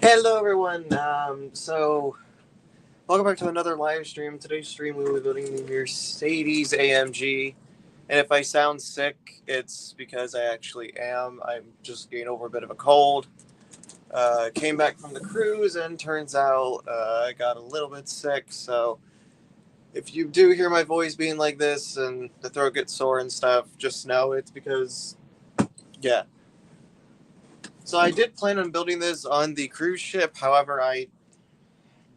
Hello everyone, welcome back to another live stream. Today's stream we will be building the Mercedes AMG, and if I sound sick, it's because I actually am. I'm just getting over a bit of a cold. Came back from the cruise and turns out I got a little bit sick, so if you do hear my voice being like this and the throat gets sore and stuff, just know it's because, yeah. So I did plan on building this on the cruise ship, however, I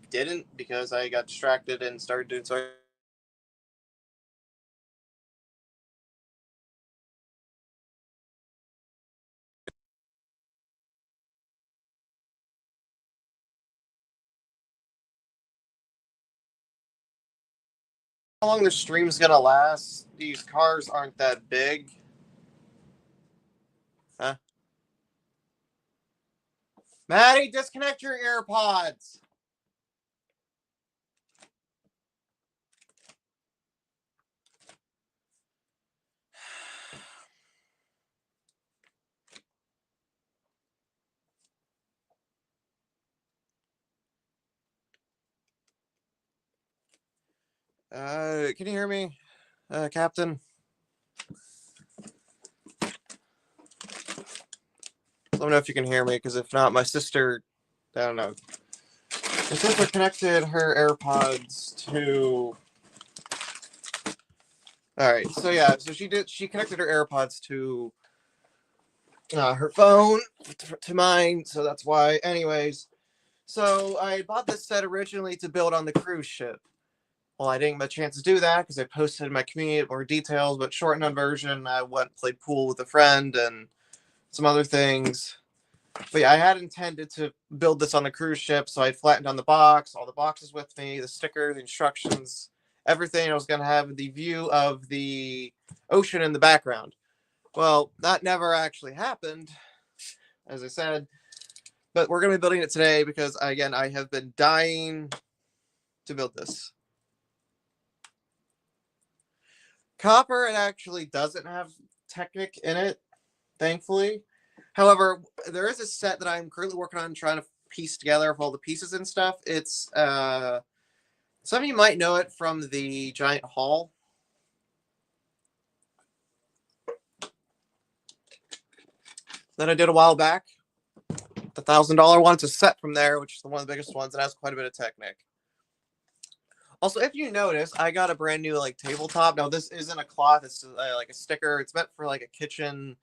didn't because I got distracted and started doing so. How long the stream's gonna last? These cars aren't that big. Huh? Maddie, disconnect your AirPods. Can you hear me, Captain? Let me know if you can hear me, because if not, my sister, I don't know. My sister connected her AirPods to. All right, so yeah, so she connected her AirPods to her phone to mine, so that's why. Anyways, so I bought this set originally to build on the cruise ship. Well, I didn't get a chance to do that because I posted in my community more details, but shortened version, I went and played pool with a friend and some other things. But yeah, I had intended to build this on the cruise ship, so I flattened on the box, all the boxes with me, the sticker, the instructions, everything. I was going to have the view of the ocean in the background. Well, that never actually happened, as I said. But we're going to be building it today because, again, I have been dying to build this. Copper, it actually doesn't have Technic in it, thankfully. However, there is a set that I'm currently working on trying to piece together of all the pieces and stuff. It's, some of you might know it from the giant haul. That I did a while back. The $1,000 one, it's a set from there, which is one of the biggest ones, and has quite a bit of Technic. Also, if you notice, I got a brand new like tabletop. Now, this isn't a cloth; it's like a sticker. It's meant for like a kitchen,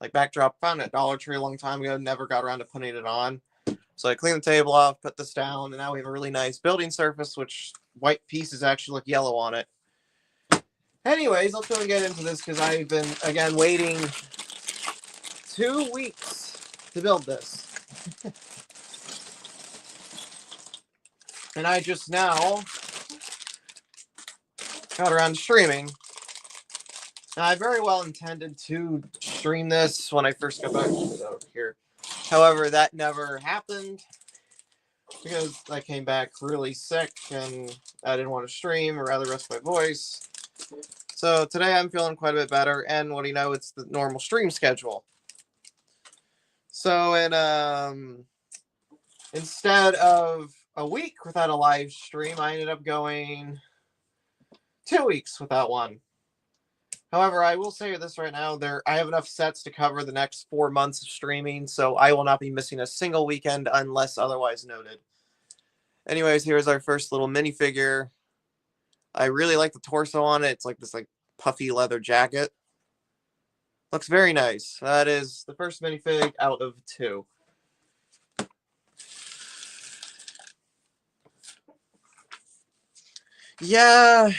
like backdrop. Found it at Dollar Tree a long time ago. Never got around to putting it on. So I cleaned the table off, put this down, and now we have a really nice building surface, which white pieces actually look yellow on it. Anyways, let's go and get into this because I've been again waiting 2 weeks to build this. And I just now got around to streaming. Now, I very well intended to stream this when I first got back over here. However, that never happened because I came back really sick and I didn't want to stream or rather rest my voice. So today I'm feeling quite a bit better, and what do you know, it's the normal stream schedule. So instead of a week without a live stream, I ended up going 2 weeks without one. However, I will say this right now, I have enough sets to cover the next 4 months of streaming, so I will not be missing a single weekend unless otherwise noted. Anyways, here's our first little minifigure. I really like the torso on it. It's like this like puffy leather jacket. Looks very nice. That is the first minifig out of 2. Yeah,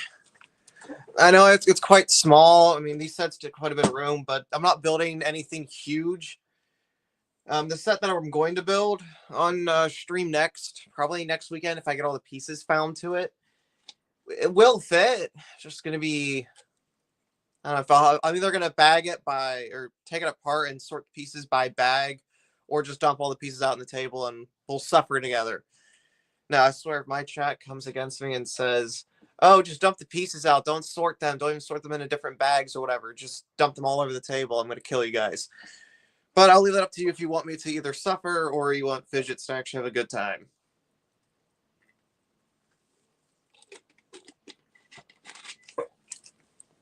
I know it's quite small. I mean, these sets take quite a bit of room, but I'm not building anything huge. The set that I'm going to build on stream next, probably next weekend if I get all the pieces found to it, it will fit. It's just going to be, I don't know, if I'm either going to bag it or take it apart and sort the pieces by bag, or just dump all the pieces out on the table and we'll suffer together. Now, I swear, if my chat comes against me and says, oh, just dump the pieces out, don't sort them, don't even sort them into different bags or whatever, just dump them all over the table, I'm going to kill you guys. But I'll leave it up to you if you want me to either suffer or you want fidgets to actually have a good time.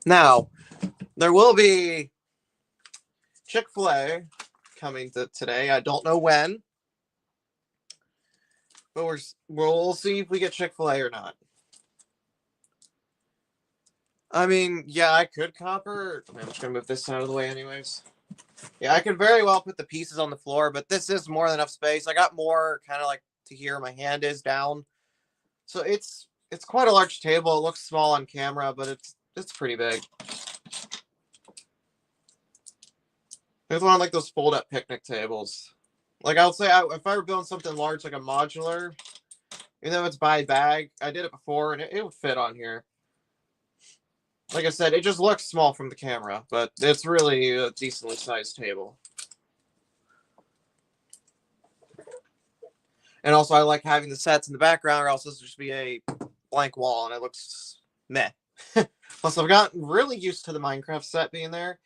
Now, there will be Chick-fil-A coming today. I don't know when, but we'll see if we get Chick-fil-A or not. I mean, yeah, I could copper. I'm just gonna move this out of the way anyways. Yeah, I could very well put the pieces on the floor, but this is more than enough space. I got more kind of like to here my hand is down. So it's quite a large table. It looks small on camera, but it's pretty big. It's one of like those fold-up picnic tables. Like I would say, if I were building something large like a modular, even though it's by bag, I did it before and it would fit on here. Like I said, it just looks small from the camera, but it's really a decently sized table. And also, I like having the sets in the background, or else this would just be a blank wall, and it looks meh. Plus, I've gotten really used to the Minecraft set being there,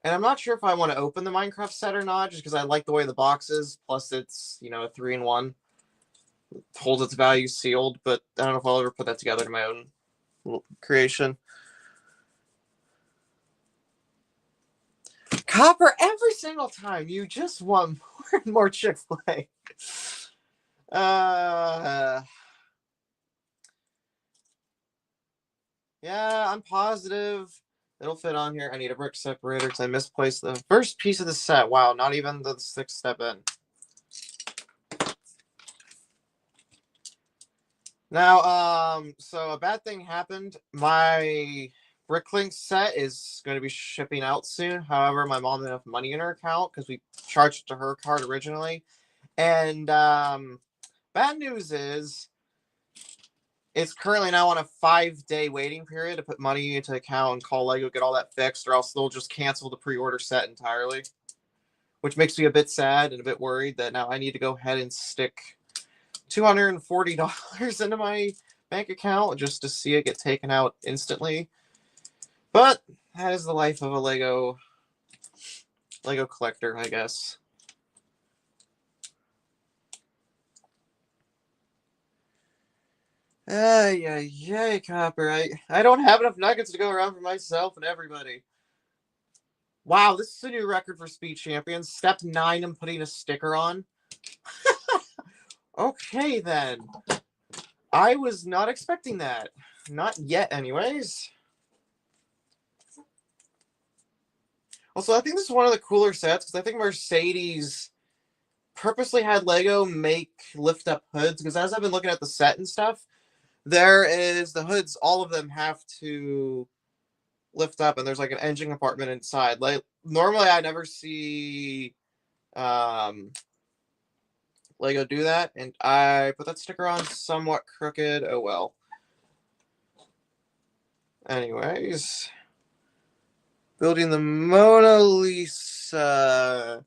and I'm not sure if I want to open the Minecraft set or not, just because I like the way the box is. Plus, it's, you know, a 3-in-1. It holds its value sealed, but I don't know if I'll ever put that together in my own creation. Copper, every single time, you just want more and more Chick-fil-A. Yeah, I'm positive it'll fit on here. I need a brick separator because I misplaced the first piece of the set. Wow, not even the 6th step in. Now, so a bad thing happened. My Bricklink set is going to be shipping out soon. However, my mom didn't have money in her account because we charged it to her card originally. And bad news is it's currently now on a 5-day waiting period to put money into account and call Lego, get all that fixed, or else they'll just cancel the pre-order set entirely. Which makes me a bit sad and a bit worried that now I need to go ahead and stick $240 into my bank account just to see it get taken out instantly. But that is the life of a Lego collector, I guess. Yay, Copper. I don't have enough nuggets to go around for myself and everybody. Wow, this is a new record for Speed Champions. Step 9, I'm putting a sticker on. Okay, then. I was not expecting that. Not yet, anyways. Also, I think this is one of the cooler sets, because I think Mercedes purposely had Lego make lift-up hoods, because as I've been looking at the set and stuff, there is the hoods, all of them have to lift up, and there's like an engine compartment inside. Like normally I never see Lego do that, and I put that sticker on somewhat crooked. Oh well. Anyways, building the Mona Lisa.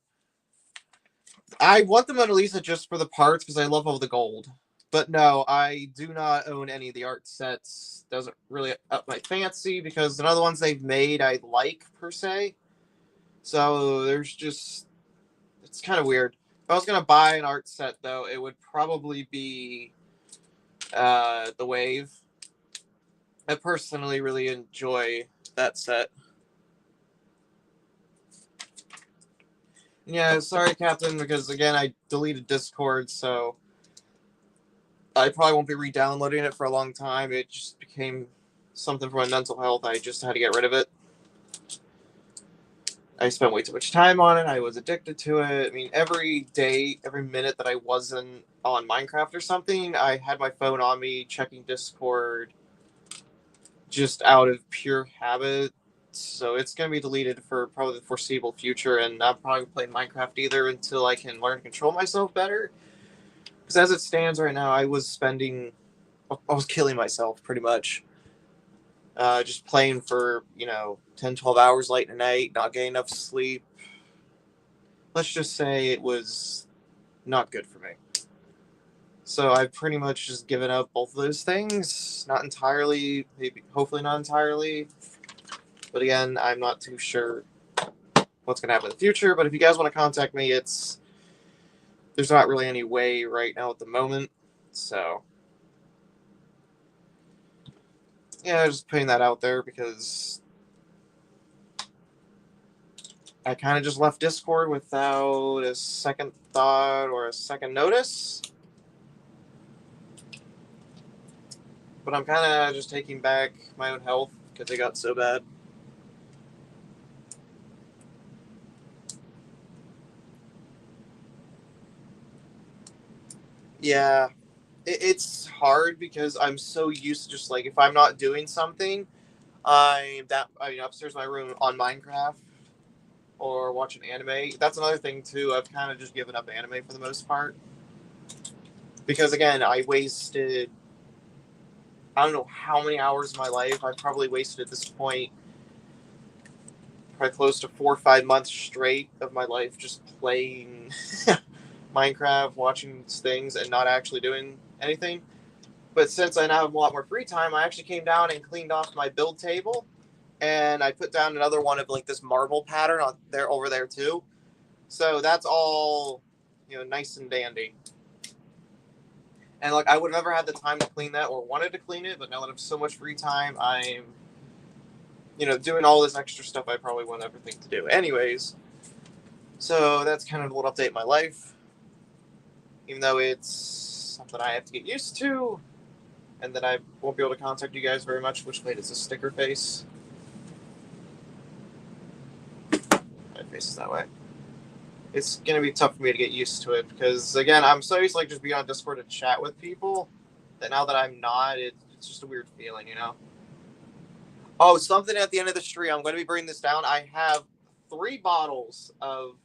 I want the Mona Lisa just for the parts because I love all the gold. But no, I do not own any of the art sets. Doesn't really up my fancy because the other ones they've made I like, per se. So there's just... it's kind of weird. If I was going to buy an art set, though, it would probably be the Wave. I personally really enjoy that set. Yeah, sorry, Captain, because, again, I deleted Discord, so I probably won't be re-downloading it for a long time. It just became something for my mental health. I just had to get rid of it. I spent way too much time on it. I was addicted to it. I mean, every day, every minute that I wasn't on Minecraft or something, I had my phone on me, checking Discord, just out of pure habit. So it's going to be deleted for probably the foreseeable future, and I'm probably playing Minecraft either until I can learn to control myself better. Because as it stands right now, I was killing myself, pretty much. Just playing for, 10, 12 hours late at night, not getting enough sleep. Let's just say it was not good for me. So I've pretty much just given up both of those things. Not entirely, maybe, hopefully not entirely. But again, I'm not too sure. what's going to happen in the future. But if you guys want to contact me, there's not really any way right now at the moment. So yeah, just putting that out there because I kind of just left Discord without a second thought or a second notice. But I'm kind of just taking back my own health because it got so bad. Yeah, it's hard because I'm so used to just like if I'm not doing something, upstairs in my room on Minecraft or watching anime. That's another thing too. I've kind of just given up anime for the most part because again, I wasted I don't know how many hours of my life. I probably wasted at this point probably close to 4 or 5 months straight of my life just playing Minecraft, watching things, and not actually doing anything. But since I now have a lot more free time, I actually came down and cleaned off my build table, and I put down another one of like this marble pattern on there over there too. So that's all, nice and dandy. And like I would never had the time to clean that or wanted to clean it, but now that I have so much free time, I'm, doing all this extra stuff I probably wouldn't ever think to do. Anyways, so that's kind of a little update in my life, even though it's something I have to get used to, and that I won't be able to contact you guys very much. Which way does the sticker face? It faces that way. It's gonna be tough for me to get used to it because again, I'm so used to like just being on Discord to chat with people that now that I'm not, it's just a weird feeling, Oh, something at the end of the stream. I'm going to be bringing this down. I have 3 bottles of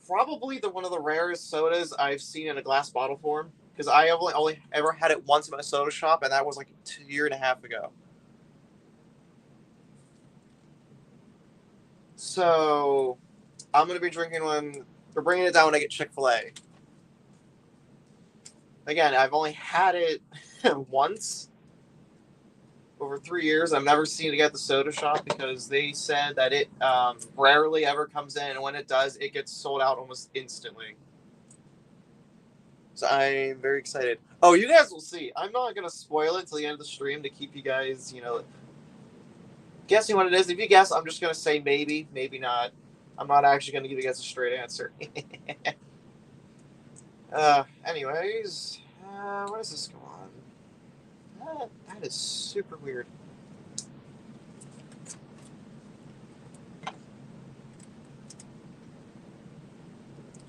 probably one of the rarest sodas I've seen in a glass bottle form because I have only ever had it once in a soda shop, and that was like 2 years and a half ago. So I'm going to be drinking one. We're bringing it down when I get Chick-fil-A. Again, I've only had it once over 3 years. I've never seen it at the soda shop because they said that it rarely ever comes in, and when it does, it gets sold out almost instantly. So I'm very excited. Oh, you guys will see. I'm not going to spoil it till the end of the stream to keep you guys, guessing what it is. If you guess, I'm just going to say maybe, maybe not. I'm not actually going to give you guys a straight answer. Anyways, what does this go on? That is super weird.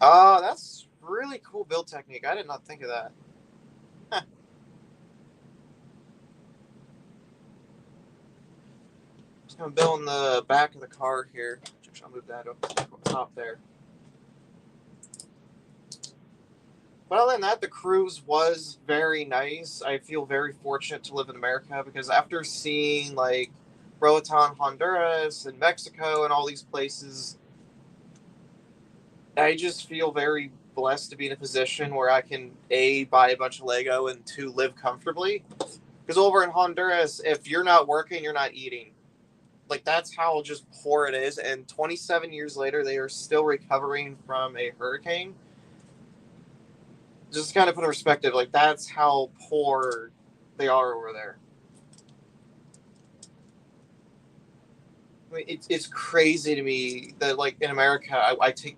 Oh, that's really cool build technique. I did not think of that. Huh. Just gonna build in the back of the car here. I'll move that up top there. But other than that, the cruise was very nice. I feel very fortunate to live in America because after seeing like Roatan, Honduras, and Mexico, and all these places, I just feel very blessed to be in a position where I can A, buy a bunch of Lego, and 2, live comfortably. Because over in Honduras, if you're not working, you're not eating. Like, that's how just poor it is. And 27 years later, they are still recovering from a hurricane. Just to kind of put in perspective, like, that's how poor they are over there. I mean, it's crazy to me that, like, in America,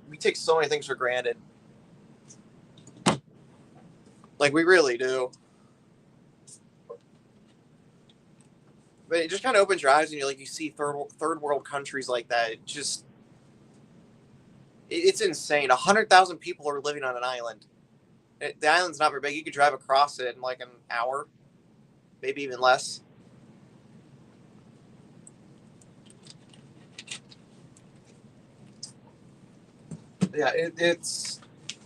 we take so many things for granted. Like, we really do. But it just kind of opens your eyes and you see third world countries like that. It's insane. 100,000 people are living on an island. The island's not very big. You could drive across it in like an hour, maybe even less. Yeah, it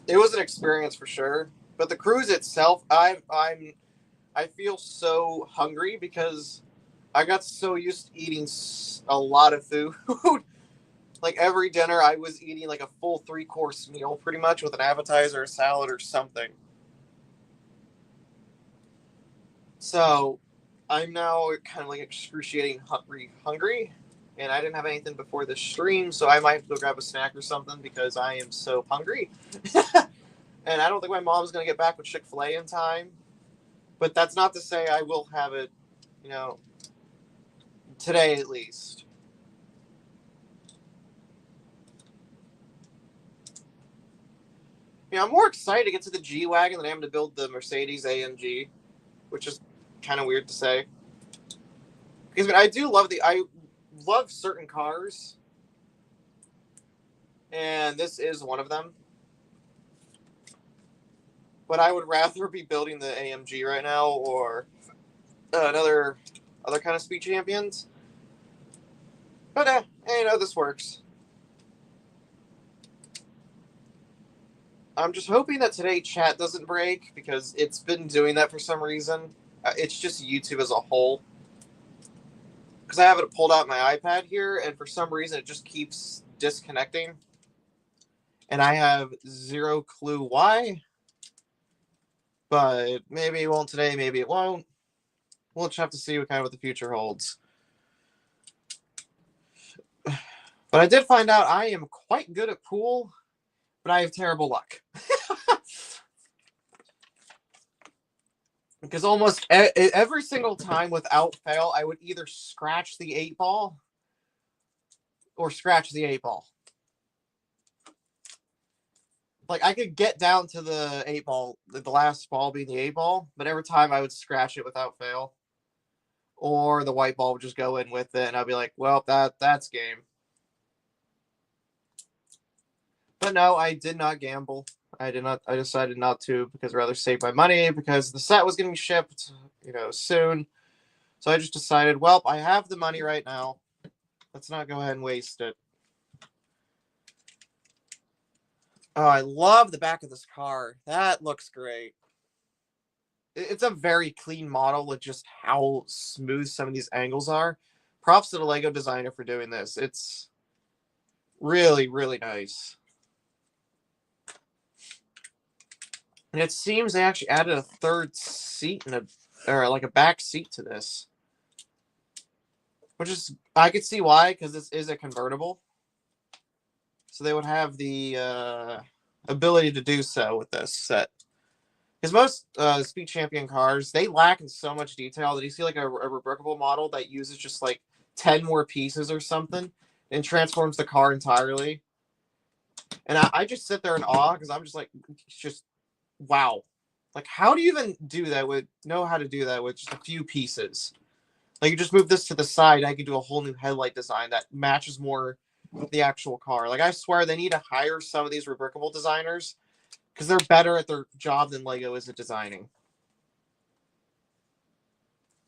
was an experience for sure. But the cruise itself, I feel so hungry because I got so used to eating a lot of food. Like every dinner, I was eating like a full 3-course meal, pretty much with an appetizer, a salad, or something. So I'm now kind of like excruciating hungry. and I didn't have anything before the stream, so I might have to go grab a snack or something because I am so hungry. And I don't think my mom's going to get back with Chick-fil-A in time. But that's not to say I will have it, you know, today at least. You know, I'm more excited to get to the G-Wagon than I am to build the Mercedes AMG, which is kind of weird to say. Because I mean, I love certain cars, and this is one of them. But I would rather be building the AMG right now or other kind of speed champions. But you know, this works. I'm just hoping that today chat doesn't break because it's been doing that for some reason. It's just YouTube as a whole. Because I have it pulled out my iPad here, and for some reason it just keeps disconnecting. And I have zero clue why. But maybe it won't today, maybe it won't. We'll just have to see what the future holds. But I did find out I am quite good at pool, but I have terrible luck. Because almost every single time without fail, I would either scratch the 8-ball or scratch the 8-ball. Like, I could get down to the 8-ball, the last ball being the 8-ball, but every time I would scratch it without fail. Or the white ball would just go in with it, and I'd be like, well, that's game. But no, I did not gamble. I decided not to because I'd rather save my money because the set was getting shipped, you know, soon. So I just decided, well, I have the money right now. Let's not go ahead and waste it. Oh, I love the back of this car. That looks great. It's a very clean model with just how smooth some of these angles are. Props to the Lego designer for doing this. It's really, really nice. And it seems they actually added a third seat or like a back seat to this. Which is, I could see why, because this is a convertible. So they would have the ability to do so with this set. Because most Speed Champion cars, they lack in so much detail that you see like a reworkable model that uses just like 10 more pieces or something and transforms the car entirely. And I just sit there in awe because I'm just like, just wow. Like, how do you even know how to do that with just a few pieces? Like, you just move this to the side, and I can do a whole new headlight design that matches more with the actual car. Like, I swear they need to hire some of these reworkable designers because they're better at their job than Lego is at designing.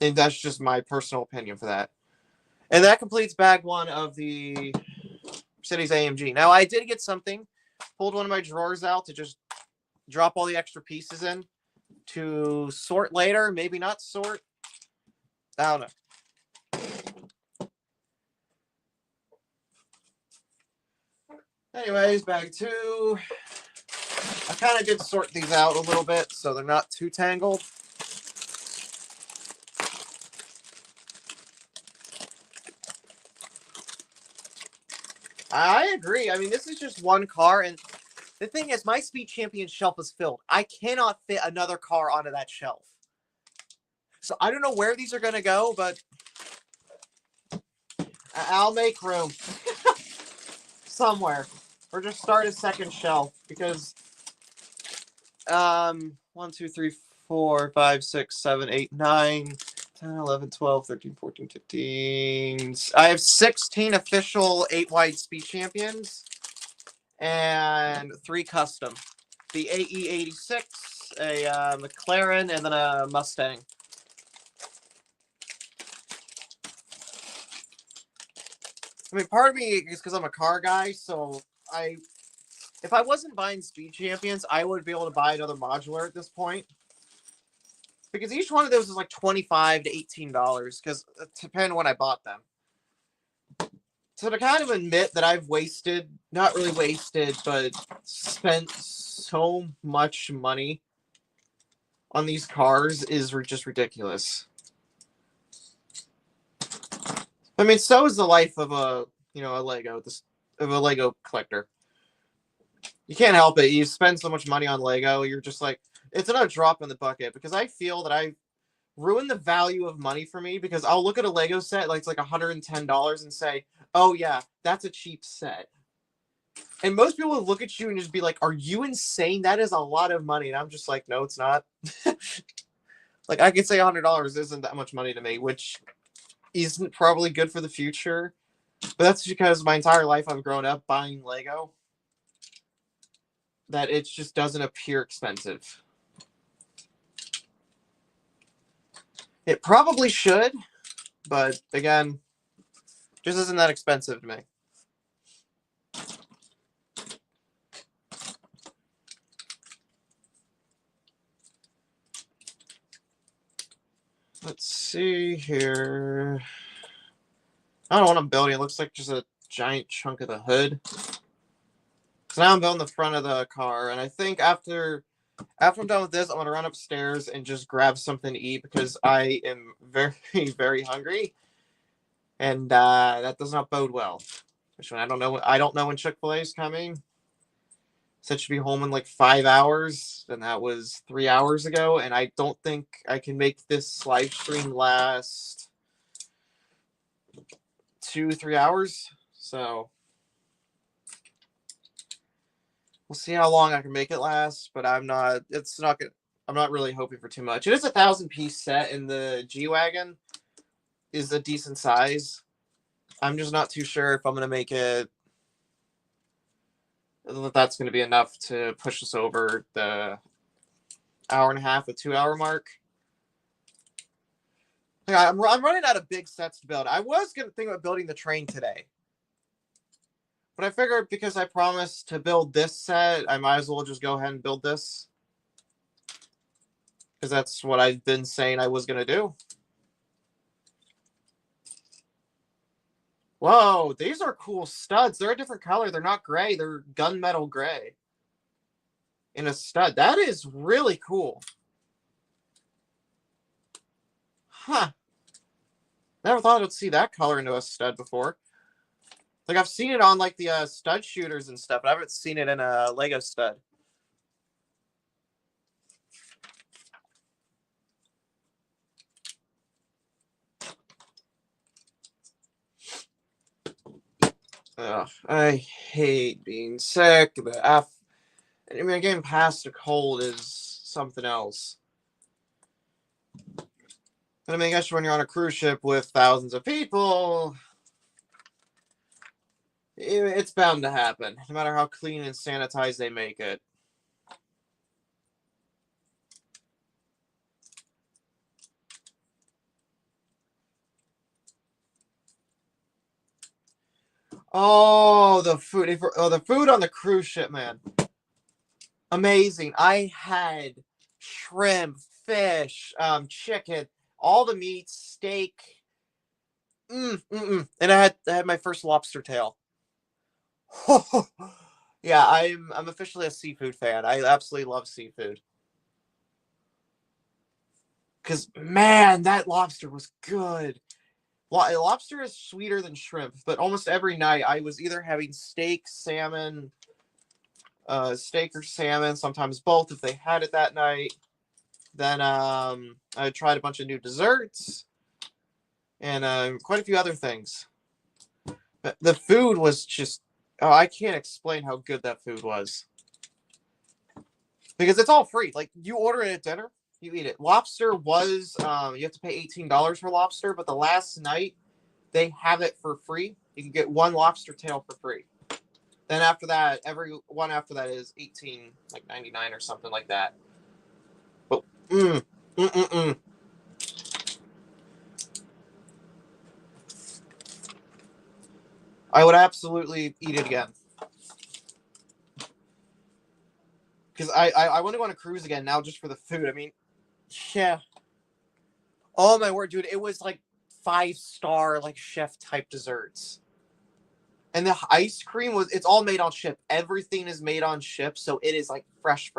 And that's just my personal opinion for that. And that completes bag one of the Mercedes AMG. Now, I did get something. Pulled one of my drawers out to just drop all the extra pieces in to sort later. Maybe not sort. I don't know. Anyways, bag two. I kind of did sort these out a little bit so they're not too tangled. I agree. I mean, this is just one car, and the thing is, my Speed Champion shelf is filled. I cannot fit another car onto that shelf. So I don't know where these are going to go, but I'll make room somewhere. Or just start a second shelf because 1, 2, 3, 4, 5, 6, 7, 8, 9, 10, 11, 12, 13, 14, 15. I have 16 official 8-wide Speed Champions and 3 custom. The AE86, a McLaren, and then a Mustang. I mean, part of me is because I'm a car guy, so if I wasn't buying Speed Champions, I would be able to buy another modular at this point. Because each one of those is like $25 to $18, because depending on when I bought them. So to kind of admit that I've not really wasted, but spent so much money on these cars is just ridiculous. I mean, so is the life of a of a Lego collector. You can't help it. You spend so much money on Lego, you're just like, it's another drop in the bucket, because I feel that I ruined the value of money for me, because I'll look at a Lego set like it's like $110 and say, "Oh yeah, that's a cheap set." And most people would look at you and just be like, "Are you insane? That is a lot of money." And I'm just like, "No, it's not." Like, I could say $100 isn't that much money to me, which isn't probably good for the future. But that's because my entire life I've grown up buying Lego, that it just doesn't appear expensive. It probably should, but again, just isn't that expensive to me. Let's see here. I don't know what I'm building. It looks like just a giant chunk of the hood. So now I'm building the front of the car, and I think after I'm done with this, I'm gonna run upstairs and just grab something to eat, because I am very, very hungry, and that does not bode well. Which one? I don't know when Chick-fil-A is coming. Said should be home in like 5 hours, and that was 3 hours ago. And I don't think I can make this live stream last 2-3 hours. So we'll see how long I can make it last. But I'm not. It's not good. I'm not really hoping for too much. It is a 1,000-piece set, and the G-Wagon is a decent size. I'm just not too sure if I'm gonna make it. That's going to be enough to push us over the hour and a half, the 2 hour mark. I'm running out of big sets to build. I was going to think about building the train today, but I figured because I promised to build this set, I might as well just go ahead and build this, because that's what I've been saying I was going to do. Whoa, these are cool studs. They're a different color. They're not gray. They're gunmetal gray in a stud. That is really cool. Huh. Never thought I'd see that color into a stud before. Like, I've seen it on like the stud shooters and stuff, but I haven't seen it in a Lego stud. Ugh, I hate being sick. I mean, getting past a cold is something else. But I mean, I guess when you're on a cruise ship with thousands of people, it's bound to happen, no matter how clean and sanitized they make it. Oh, the food! The food on the cruise ship, man, amazing. I had shrimp, fish, chicken, all the meats, steak. And I had my first lobster tail. Yeah, I'm officially a seafood fan. I absolutely love seafood. Because, man, that lobster was good. Lobster is sweeter than shrimp, but almost every night I was either having steak, steak or salmon, sometimes both if they had it that night. Then I tried a bunch of new desserts and quite a few other things. But the food was just, oh, I can't explain how good that food was. Because it's all free. Like, you order it at dinner, you eat it. Lobster was, you have to pay $18 for lobster, but the last night they have it for free. You can get one lobster tail for free. Then after that, every one after that is 18, like 99 or something like that. But I would absolutely eat it again. Because I want to go on a cruise again now just for the food. I mean, yeah. Oh my word, dude! It was like 5-star, like chef type desserts. And the ice cream it's all made on ship. Everything is made on ship, so it is like fresh.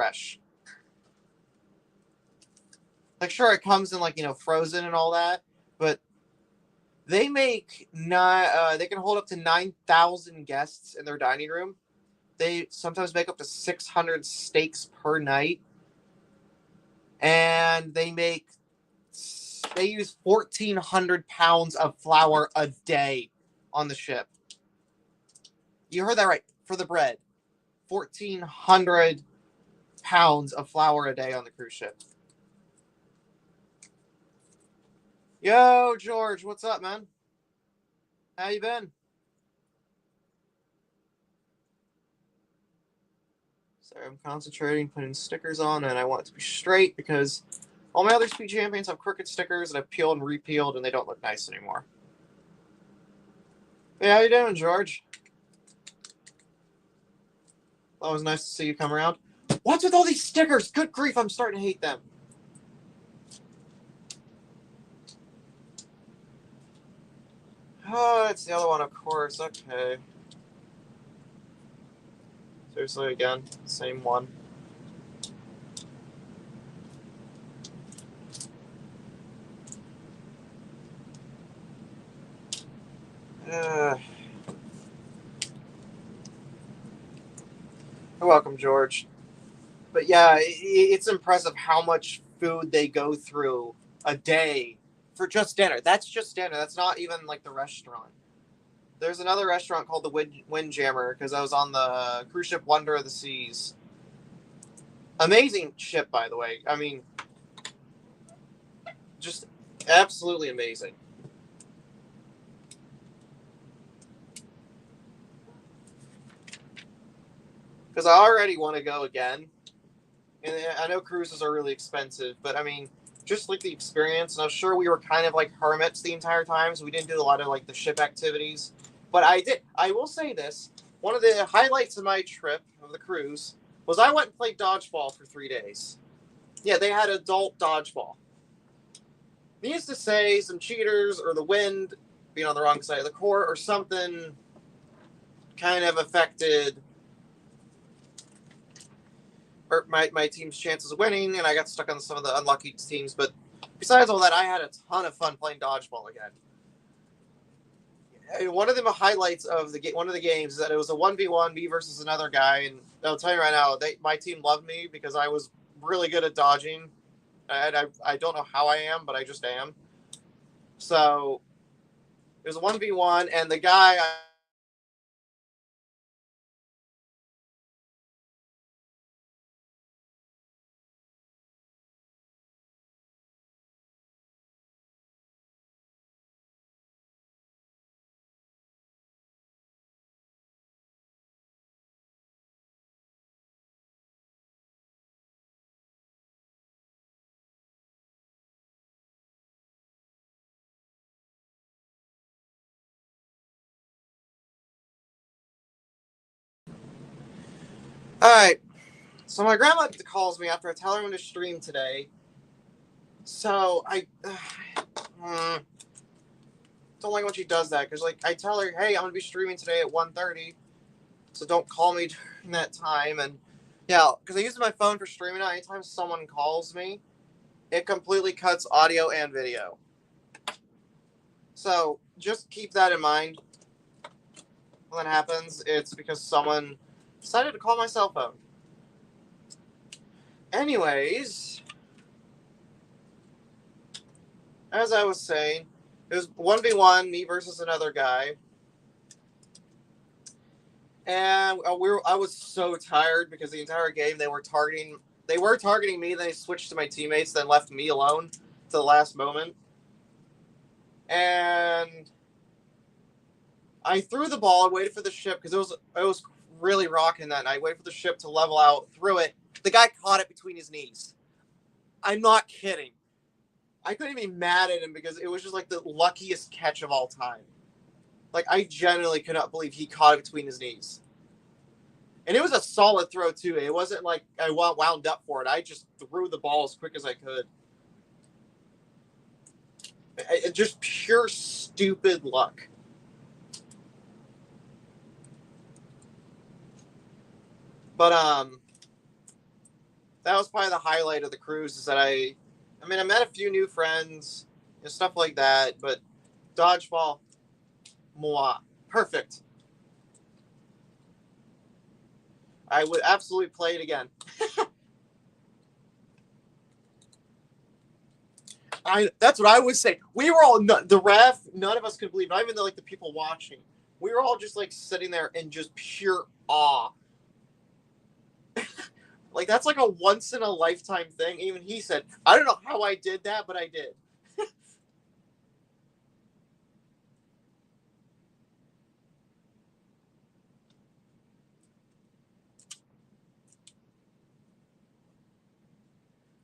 Like, sure, it comes in like, frozen and all that, but They make they can hold up to 9,000 guests in their dining room. They sometimes make up to 600 steaks per night, and they use 1,400 pounds of flour a day on the ship. You heard that right, for the bread. 1,400 pounds of flour a day on the cruise ship. Yo, George, what's up, man? How you been? Sorry, I'm concentrating, putting stickers on, and I want it to be straight because all my other speed champions have crooked stickers that I've peeled and repeeled, and they don't look nice anymore. Hey, how you doing, George? Always nice to see you come around. What's with all these stickers? Good grief, I'm starting to hate them. Oh, it's the other one, of course. Okay. Seriously, again, same one. You're welcome, George. But yeah, it's impressive how much food they go through a day for just dinner. That's just dinner. That's not even like the restaurant. There's another restaurant called the Windjammer because I was on the cruise ship Wonder of the Seas. Amazing ship, by the way. I mean, just absolutely amazing. Because I already want to go again. And I know cruises are really expensive, but I mean, just like the experience. And I'm sure we were kind of like hermits the entire time, so we didn't do a lot of like the ship activities. But I will say this. One of the highlights of my trip, of the cruise, was I went and played dodgeball for 3 days. Yeah, they had adult dodgeball. Needless to say, some cheaters or the wind being on the wrong side of the court or something kind of affected my team's chances of winning, and I got stuck on some of the unlucky teams. But besides all that, I had a ton of fun playing dodgeball again. And one of the highlights of one of the games is that it was a 1v1, me versus another guy, and I'll tell you right now, my team loved me because I was really good at dodging. I don't know how I am, but I just am. So it was a 1v1, and the guy all right. So my grandma calls me after I tell her I'm going to stream today. So I don't like when she does that because like I tell her, hey, I'm going to be streaming today at 1:30, so don't call me during that time. And yeah, because I use my phone for streaming. Anytime someone calls me, it completely cuts audio and video. So just keep that in mind. When that happens, it's because someone decided to call my cell phone. Anyways, as I was saying, it was 1v1, me versus another guy. And I was so tired because the entire game they were targeting me, then they switched to my teammates, then left me alone to the last moment. And I threw the ball and waited for the ship because it was really rocking that night. Waited for the ship to level out, threw it. The guy caught it between his knees. I'm not kidding. I couldn't be mad at him because it was just like the luckiest catch of all time. Like I genuinely could not believe he caught it between his knees. And it was a solid throw too. It wasn't like I wound up for it. I just threw the ball as quick as I could. Just pure stupid luck. But that was probably the highlight of the cruise is that I met a few new friends and stuff like that. But Dodgeball. Moi. Perfect. I would absolutely play it again. That's what I would say. We were all the ref. None of us could believe. Not even the people watching. We were all just like sitting there in just pure awe. Like that's like a once in a lifetime thing. Even he said, "I don't know how I did that, but I did."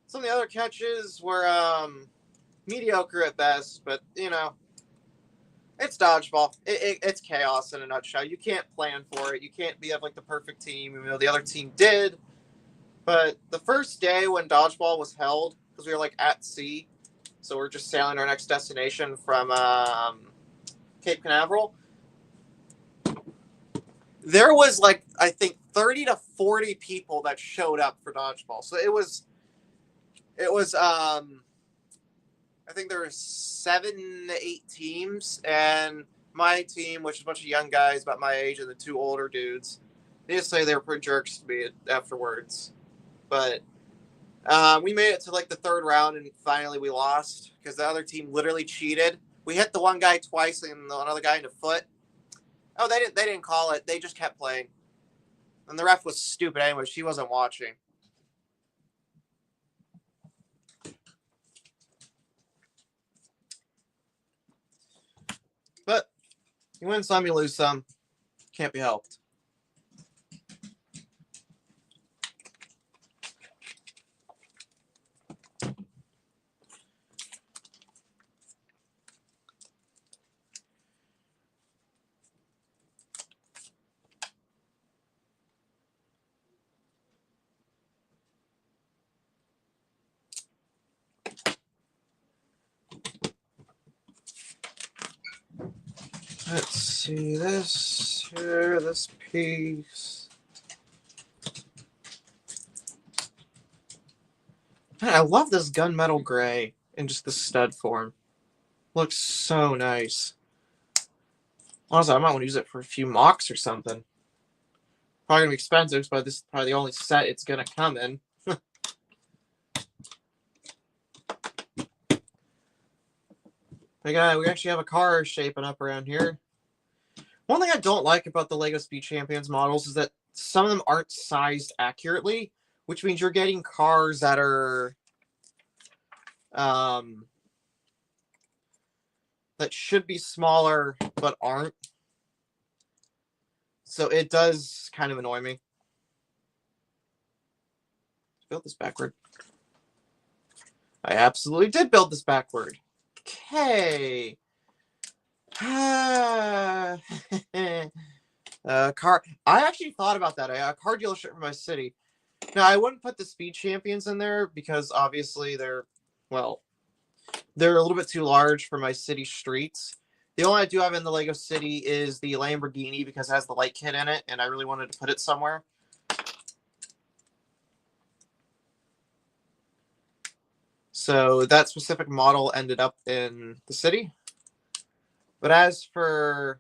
Some of the other catches were mediocre at best, but it's dodgeball. It's chaos in a nutshell. You can't plan for it. You can't be of like the perfect team, even though the other team did. But the first day when dodgeball was held, because we were like at sea, so we're just sailing our next destination from Cape Canaveral. There was like I think 30 to 40 people that showed up for dodgeball. So it was I think there were 7 to 8 teams, and my team, which is a bunch of young guys about my age, and the 2 older dudes. They just say they were pretty jerks to me afterwards, but we made it to like the 3rd round, and finally we lost because the other team literally cheated. We hit the one guy twice and another guy in the foot. Oh, they didn't call it. They just kept playing, and the ref was stupid anyway. She wasn't watching. But you win some, you lose some. Can't be helped. Let's see this here, this piece. Man, I love this gunmetal gray in just the stud form. Looks so nice. Honestly, I might want to use it for a few mocks or something. Probably gonna be expensive, but this is probably the only set it's gonna come in. We actually have a car shaping up around here. One thing I don't like about the LEGO Speed Champions models is that some of them aren't sized accurately, which means you're getting cars that are that should be smaller but aren't. So it does kind of annoy me. Build this backward. I absolutely did build this backward. Okay. Car. I actually thought about that. A car dealership in my city. Now I wouldn't put the Speed Champions in there because obviously they're a little bit too large for my city streets. The only I do have in the Lego City is the Lamborghini because it has the light kit in it, and I really wanted to put it somewhere. So that specific model ended up in the city. But as for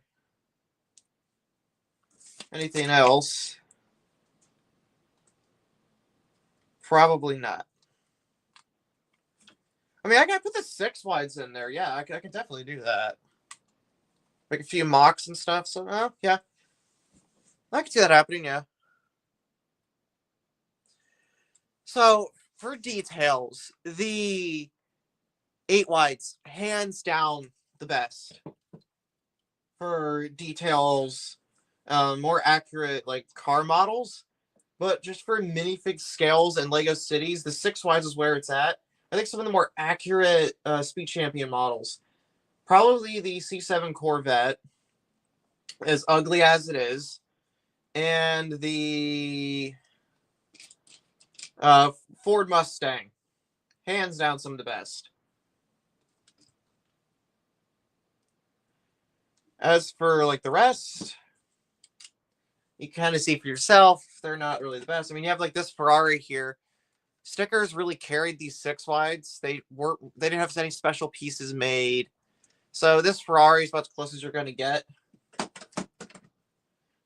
anything else, probably not. I mean, I gotta put the 6 wides in there. Yeah, I can definitely do that. Like a few mocks and stuff. So, yeah. I can see that happening, yeah. So, for details, the 8 wides, hands down the best. For details, more accurate, like, car models. But just for minifig scales and Lego cities, the 6 wides is where it's at. I think some of the more accurate Speed Champion models. Probably the C7 Corvette, as ugly as it is, and the Ford Mustang. Hands down some of the best. As for like the rest, you kind of see for yourself, they're not really the best. I mean, you have like this Ferrari here. Stickers really carried these 6 wides. They didn't have any special pieces made. So this Ferrari is about as close as you're going to get.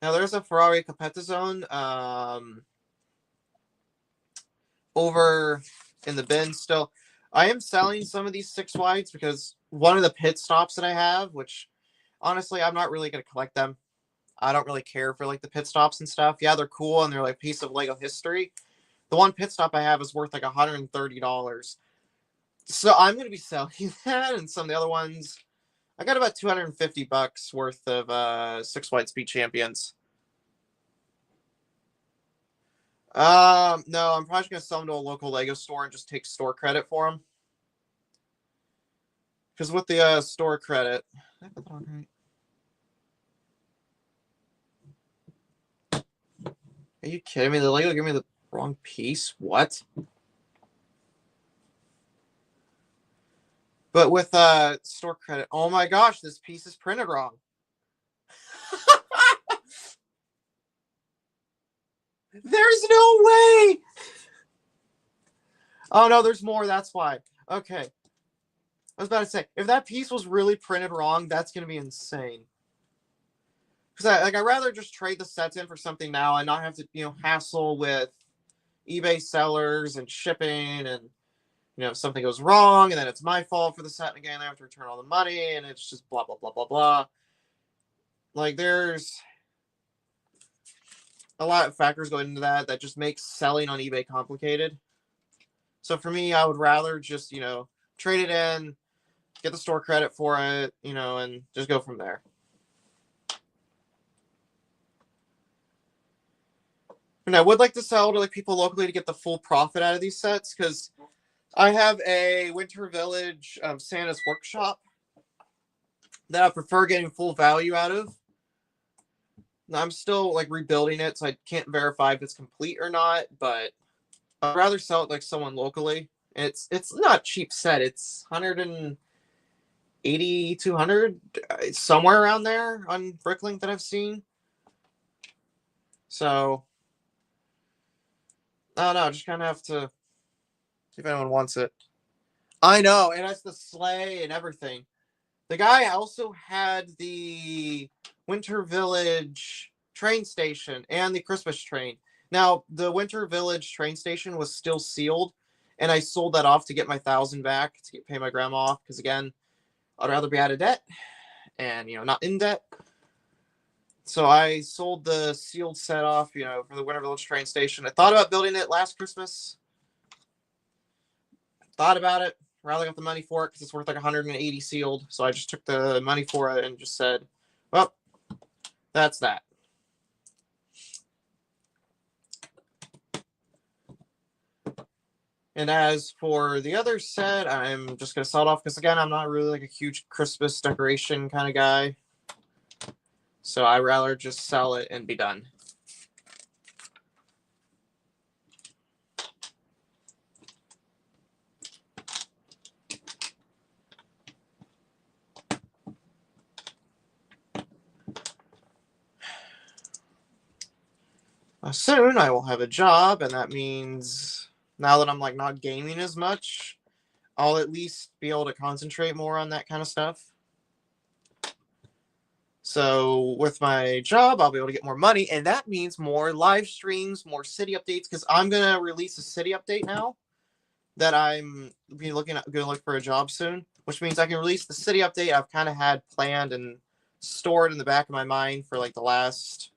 Now there's a Ferrari Competizione over in the bin still. I am selling some of these 6 wides because one of the pit stops that I have, which honestly I'm not really going to collect them. I don't really care for like the pit stops and stuff. Yeah, they're cool and they're like a piece of Lego history. The one pit stop I have is worth like $130. So I'm going to be selling that, and some of the other ones I got about $250 worth of 6 wide speed champions. No, I'm probably gonna sell them to a local Lego store and just take store credit for them. Because with the store credit, did I put that on right? Are you kidding me? The Lego gave me the wrong piece. What? But with store credit, oh my gosh, this piece is printed wrong. There's no way. Oh no, there's more. That's why. Okay. I was about to say, if that piece was really printed wrong, that's gonna be insane. Because I'd rather just trade the sets in for something now and not have to, hassle with eBay sellers and shipping, and if something goes wrong and then it's my fault for the set, and again I have to return all the money, and it's just blah blah blah blah blah. Like there's a lot of factors going into that just makes selling on eBay complicated. So for me, I would rather just trade it in, get the store credit for it, and just go from there. And I would like to sell to like people locally to get the full profit out of these sets, because I have a Winter Village Santa's Workshop that I prefer getting full value out of. I'm still like rebuilding it, so I can't verify if it's complete or not, but I'd rather sell it like someone locally. It's not a cheap set. It's 180, 200, somewhere around there on Bricklink that I've seen. So I don't know, just kind of have to see if anyone wants it. I know, and that's the sleigh and everything. The guy also had the Winter Village train station and the Christmas train. Now, the Winter Village train station was still sealed, and I sold that off to get my 1,000 back to pay my grandma off, because again, I'd rather be out of debt and not in debt. So I sold the sealed set off, for the Winter Village train station. I thought about building it last Christmas. Thought about it. Rather got the money for it because it's worth like 180 sealed. So I just took the money for it and just said, well, that's that. And as for the other set, I'm just going to sell it off because, again, I'm not really like a huge Christmas decoration kind of guy. So I'd rather just sell it and be done. Soon I will have a job, and that means now that I'm like not gaming as much, I'll at least be able to concentrate more on that kind of stuff. So with my job, I'll be able to get more money, and that means more live streams, more city updates, because I'm going to release a city update now that I'm going to look for a job soon, which means I can release the city update I've kind of had planned and stored in the back of my mind for like the last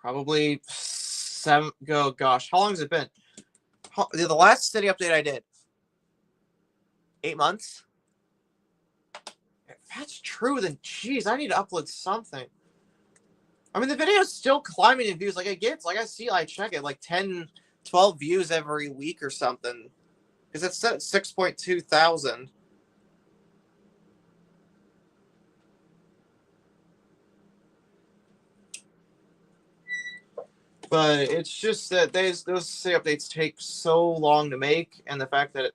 probably 7. Oh gosh, how long has it been? The last city update I did, 8 months. If that's true, then geez, I need to upload something. I mean, the video's still climbing in views. Like it gets, like I check it like 10, 12 views every week or something, because it's set at 6.2 thousand. But it's just that those city updates take so long to make, and the fact that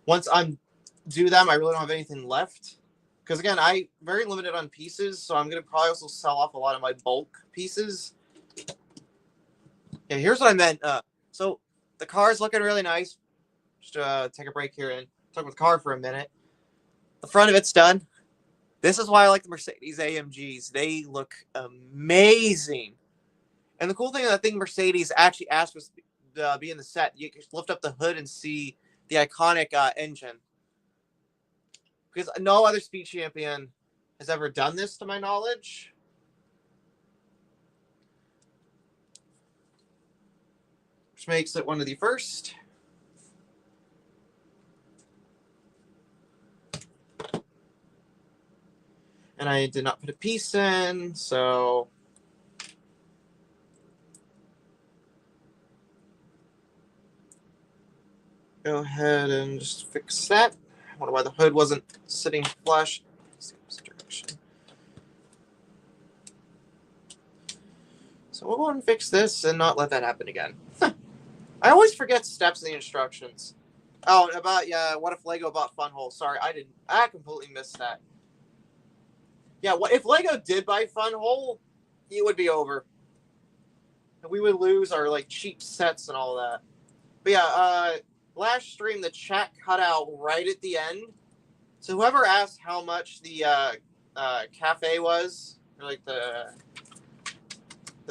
once I'm do them, I really don't have anything left. Because again, I very limited on pieces, so I'm gonna probably also sell off a lot of my bulk pieces. Yeah, here's what I meant. So the car's looking really nice. just take a break here and talk about the car for a minute. The front of it's done. This is why I like the Mercedes AMGs. They look amazing. And the cool thing, I think Mercedes actually asked us to be in the set. You can lift up the hood and see the iconic engine. Because no other speed champion has ever done this, to my knowledge. Which makes it one of the first. And I did not put a piece in, so go ahead and just fix that. I wonder why the hood wasn't sitting flush. So we'll go and fix this and not let that happen again. I always forget steps in the instructions. Oh, about, yeah, what if Lego bought Fun Hole? Sorry, I completely missed that. Yeah, what if Lego did buy Fun Hole? It would be over. We would lose our like cheap sets and all that. But yeah, last stream the chat cut out right at the end. So whoever asked how much the cafe was, or like the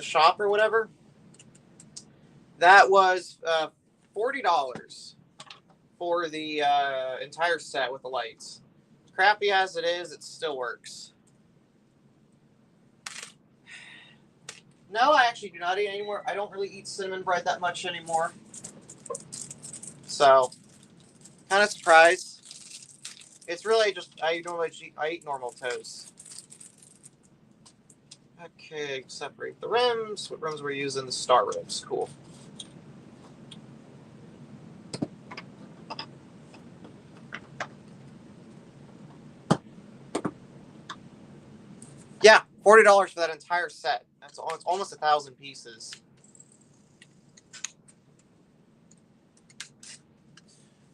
shop or whatever, that was $40 for the entire set with the lights. Crappy as it is, it still works. No, I actually do not eat anymore. I don't really eat cinnamon bread that much anymore. So, kind of surprised. It's really just, I eat normal toast. Okay, separate the rims. What rims we're using? The Star rims. Cool. Yeah, $40 for that entire set. It's almost 1,000 pieces.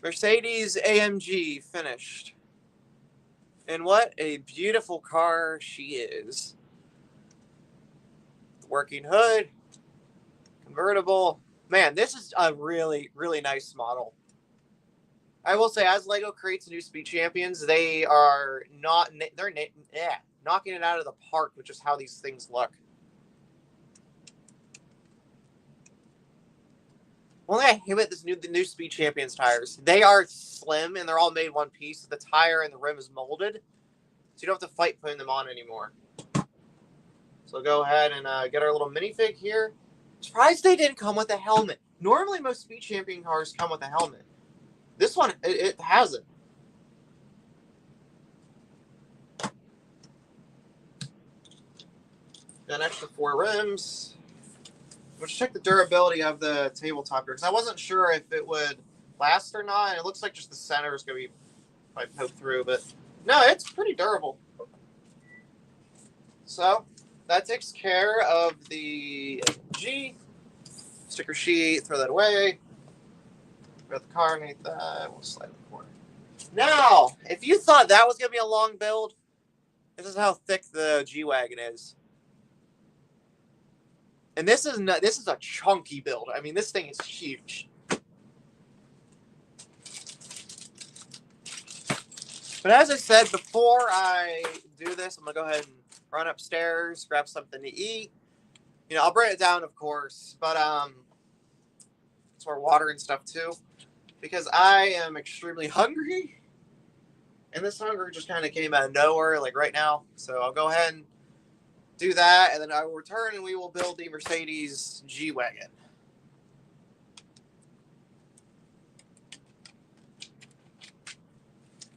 Mercedes AMG finished. And what a beautiful car she is. Working hood, convertible. Man, this is a really, really nice model. I will say, as Lego creates new speed champions, they are knocking it out of the park, which is how these things look. One thing I hate about the new speed champions tires, they are slim and they're all made one piece. The tire and the rim is molded, so you don't have to fight putting them on anymore. So go ahead and get our little minifig here. Surprised they didn't come with a helmet. Normally, most speed champion cars come with a helmet. This one, it hasn't. Got an extra 4 rims. Let's check the durability of the tabletop here, because I wasn't sure if it would last or not. And it looks like just the center is going to be poked through, but no, it's pretty durable. So that takes care of the G sticker sheet. Throw that away. Got the car underneath that. We'll slide in the corner. Now, if you thought that was going to be a long build, this is how thick the G-Wagon is. And this is a chunky build. I mean, this thing is huge. But as I said, before I do this, I'm going to go ahead and run upstairs, grab something to eat. You know, I'll bring it down, of course, but it's more water and stuff too, because I am extremely hungry. And this hunger just kind of came out of nowhere, like right now. So I'll go ahead and do that, and then I will return and we will build the Mercedes G-Wagon.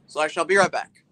So I shall be right back.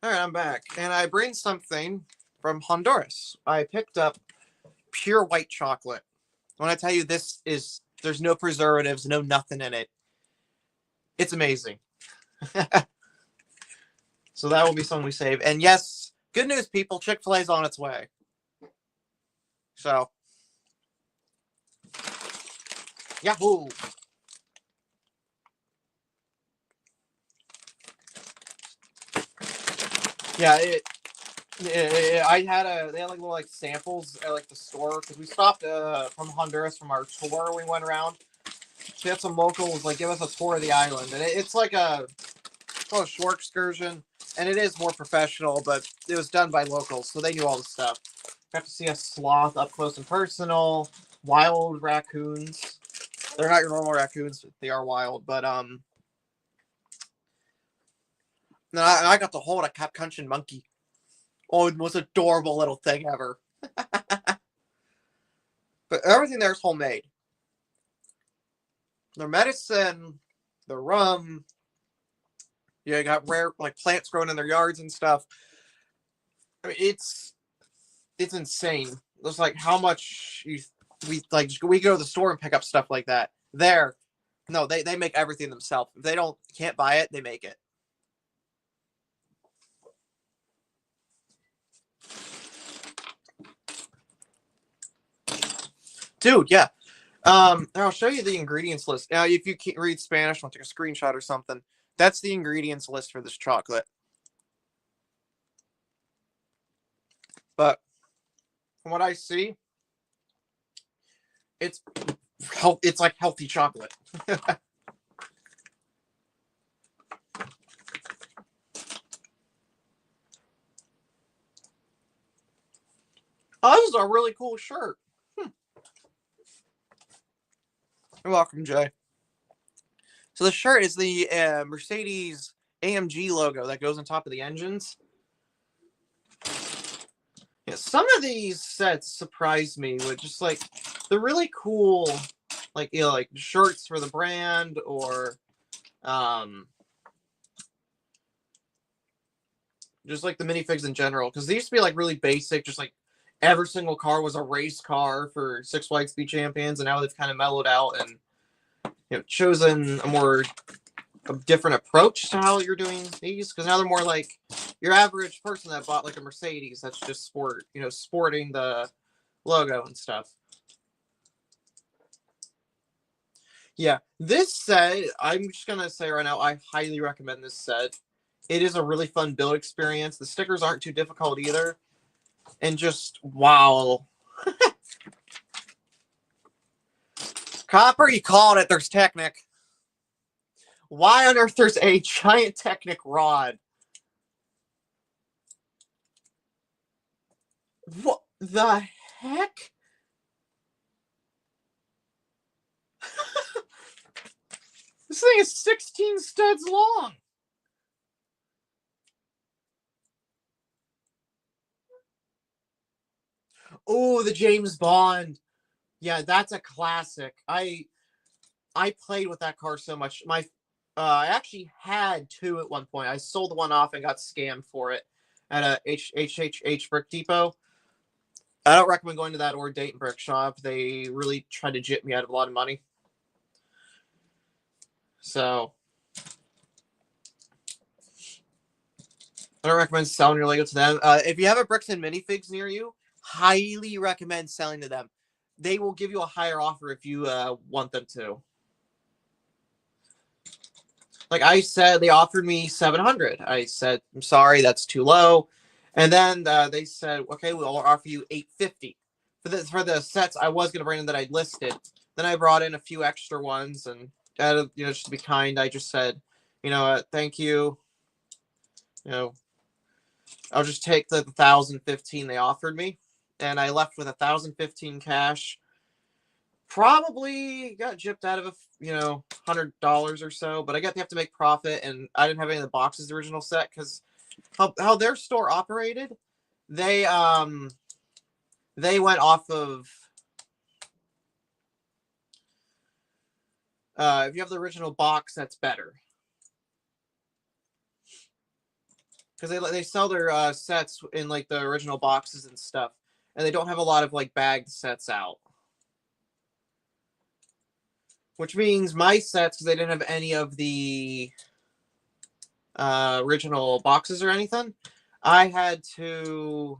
All right, I'm back, and I bring something from Honduras. I picked up pure white chocolate. When I tell you there's no preservatives, no nothing in it. It's amazing. So that will be something we save. And yes, good news, people. Chick-fil-A's on its way. So, yahoo! Yeah, I had they had like little like samples at like the store because we stopped from Honduras from our tour we went around. She had some locals like give us a tour of the island, and it's like a short excursion, and it is more professional, but it was done by locals, so they knew all the stuff. You have to see a sloth up close and personal, wild raccoons. They're not your normal raccoons; they are wild. But then I got to hold a capuchin monkey. Oh, it was adorable little thing ever. But everything there is homemade. Their medicine, the rum. Yeah, you got rare like plants growing in their yards and stuff. I mean, it's insane. It's like how much we go to the store and pick up stuff like that. There, no, they make everything themselves. If they can't buy it, they make it. Dude, yeah. I'll show you the ingredients list. Now, if you can't read Spanish, I'll take a screenshot or something. That's the ingredients list for this chocolate. But from what I see, it's it's like healthy chocolate. Oh, this is a really cool shirt. You're welcome, Jay. So the shirt is the Mercedes AMG logo that goes on top of the engines. Yeah, some of these sets surprised me with just like the really cool, like like shirts for the brand or just like the minifigs in general. Because they used to be like really basic, just like every single car was a race car for Six Flags Speed Champions, and now they've kind of mellowed out and chosen a different approach to how you're doing these. Because now they're more like your average person that bought like a Mercedes that's just sporting the logo and stuff. Yeah, this set, I'm just gonna say right now, I highly recommend this set. It is a really fun build experience. The stickers aren't too difficult either. And just, wow. Copper, you called it. There's Technic. Why on earth there's a giant Technic rod? What the heck? This thing is 16 studs long. Oh, the James Bond. Yeah, that's a classic. I played with that car so much. I actually had two at one point. I sold one off and got scammed for it at a HHH Brick Depot. I don't recommend going to that or Dayton Brick Shop. They really tried to jip me out of a lot of money. So I don't recommend selling your Lego to them. If you have a Bricks and Minifigs near you, highly recommend selling to them. They will give you a higher offer if you want them to. Like I said, they offered me 700. I said, I'm sorry, that's too low. And then they said, okay, we'll offer you 850 for the sets I was going to bring in that I listed. Then I brought in a few extra ones, and just to be kind, I just said, thank you. I'll just take the 1,015 they offered me, and I left with 1,015 cash. Probably got gypped out of $100 or so, but I got to have to make profit, and I didn't have any of the boxes the original set because how their store operated, they went off of if you have the original box, that's better. because they sell their sets in like the original boxes and stuff, and they don't have a lot of like bagged sets out. Which means my sets, because they didn't have any of the original boxes or anything, I had to.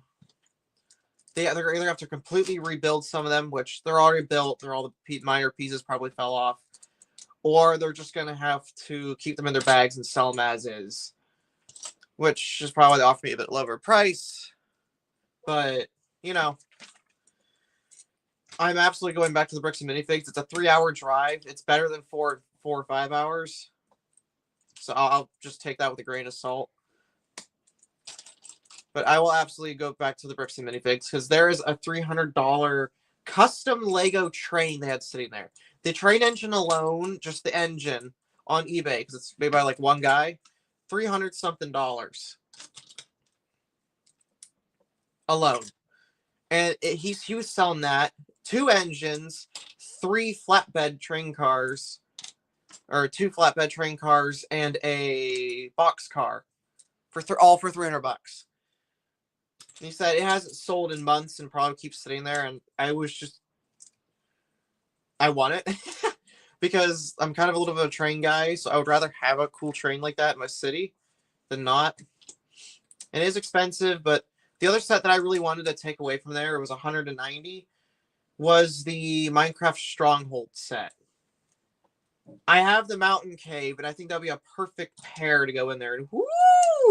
They're either have to completely rebuild some of them, which they're already built. They're all the minor pieces probably fell off, or they're just gonna have to keep them in their bags and sell them as is, which is probably offer me a bit lower price. But you know, I'm absolutely going back to the bricks and minifigs. It's a 3-hour drive. It's better than 4 or 5 hours. So I'll just take that with a grain of salt. But I will absolutely go back to the bricks and minifigs because there is a $300 custom Lego train they had sitting there. The train engine alone, just the engine on eBay, because it's made by like one guy, $300 something alone. And he was selling that, 2 engines, 3 flatbed train cars, or 2 flatbed train cars, and a box car for all for $300. And he said it hasn't sold in months and probably keeps sitting there. And I want it because I'm kind of a little bit of a train guy, so I would rather have a cool train like that in my city than not. It is expensive, but the other set that I really wanted to take away from there, it was $190, was the Minecraft Stronghold set. I have the Mountain Cave, and I think that'll be a perfect pair to go in there. And woo,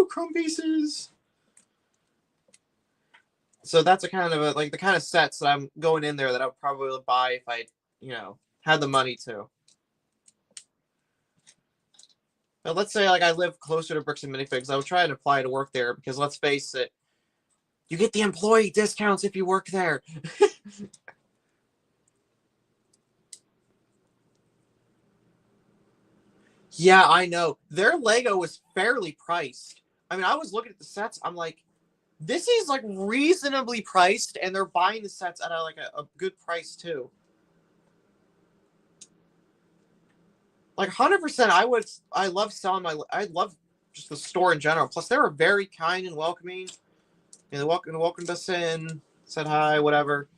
chrome pieces. So that's a kind of the kind of sets that I'm going in there that I would probably buy if I, had the money to. But let's say like I live closer to Bricks and Minifigs, I would try and apply to work there because let's face it, you get the employee discounts if you work there. Yeah, I know. Their Lego was fairly priced. I mean, I was looking at the sets. I'm like, this is like reasonably priced, and they're buying the sets at a good price too. Like 100%, I love selling I love just the store in general. Plus, they were very kind and welcoming. They welcomed us in, said hi, whatever.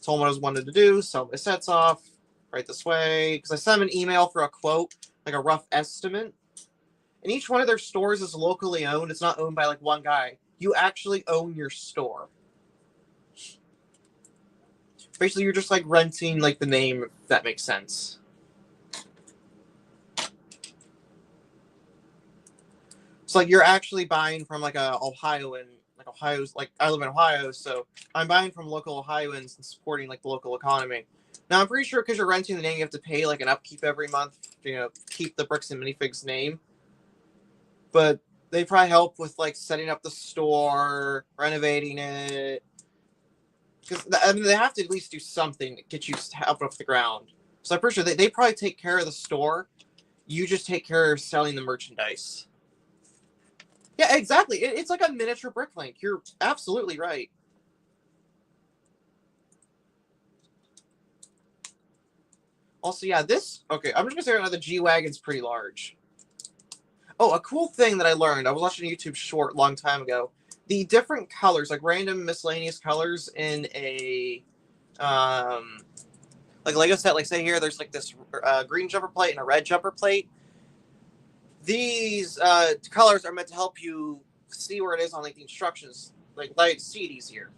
Told them what I was wanted to do, sell my sets off, right this way. Because I sent them an email for a quote, like a rough estimate. And each one of their stores is locally owned. It's not owned by like one guy. You actually own your store. Basically, you're just like renting like the name, if that makes sense. It's like you're actually buying from like a Ohioan, like Ohio's like I live in Ohio, so I'm buying from local Ohioans and supporting like the local economy. Now I'm pretty sure because you're renting the name, you have to pay like an upkeep every month, keep the Bricks and Minifigs name. But they probably help with like setting up the store, renovating it. Because I mean, they have to at least do something to get you up off the ground. So I'm pretty sure they probably take care of the store. You just take care of selling the merchandise. Yeah, exactly. It's like a miniature Bricklink. You're absolutely right. Also, yeah, okay, I'm just going to say right now the G-Wagon's pretty large. Oh, a cool thing that I learned. I was watching a YouTube short a long time ago. The different colors, like random miscellaneous colors in a, like Lego set, like say here, there's like this green jumper plate and a red jumper plate. These colors are meant to help you see where it is on like the instructions, like see it easier,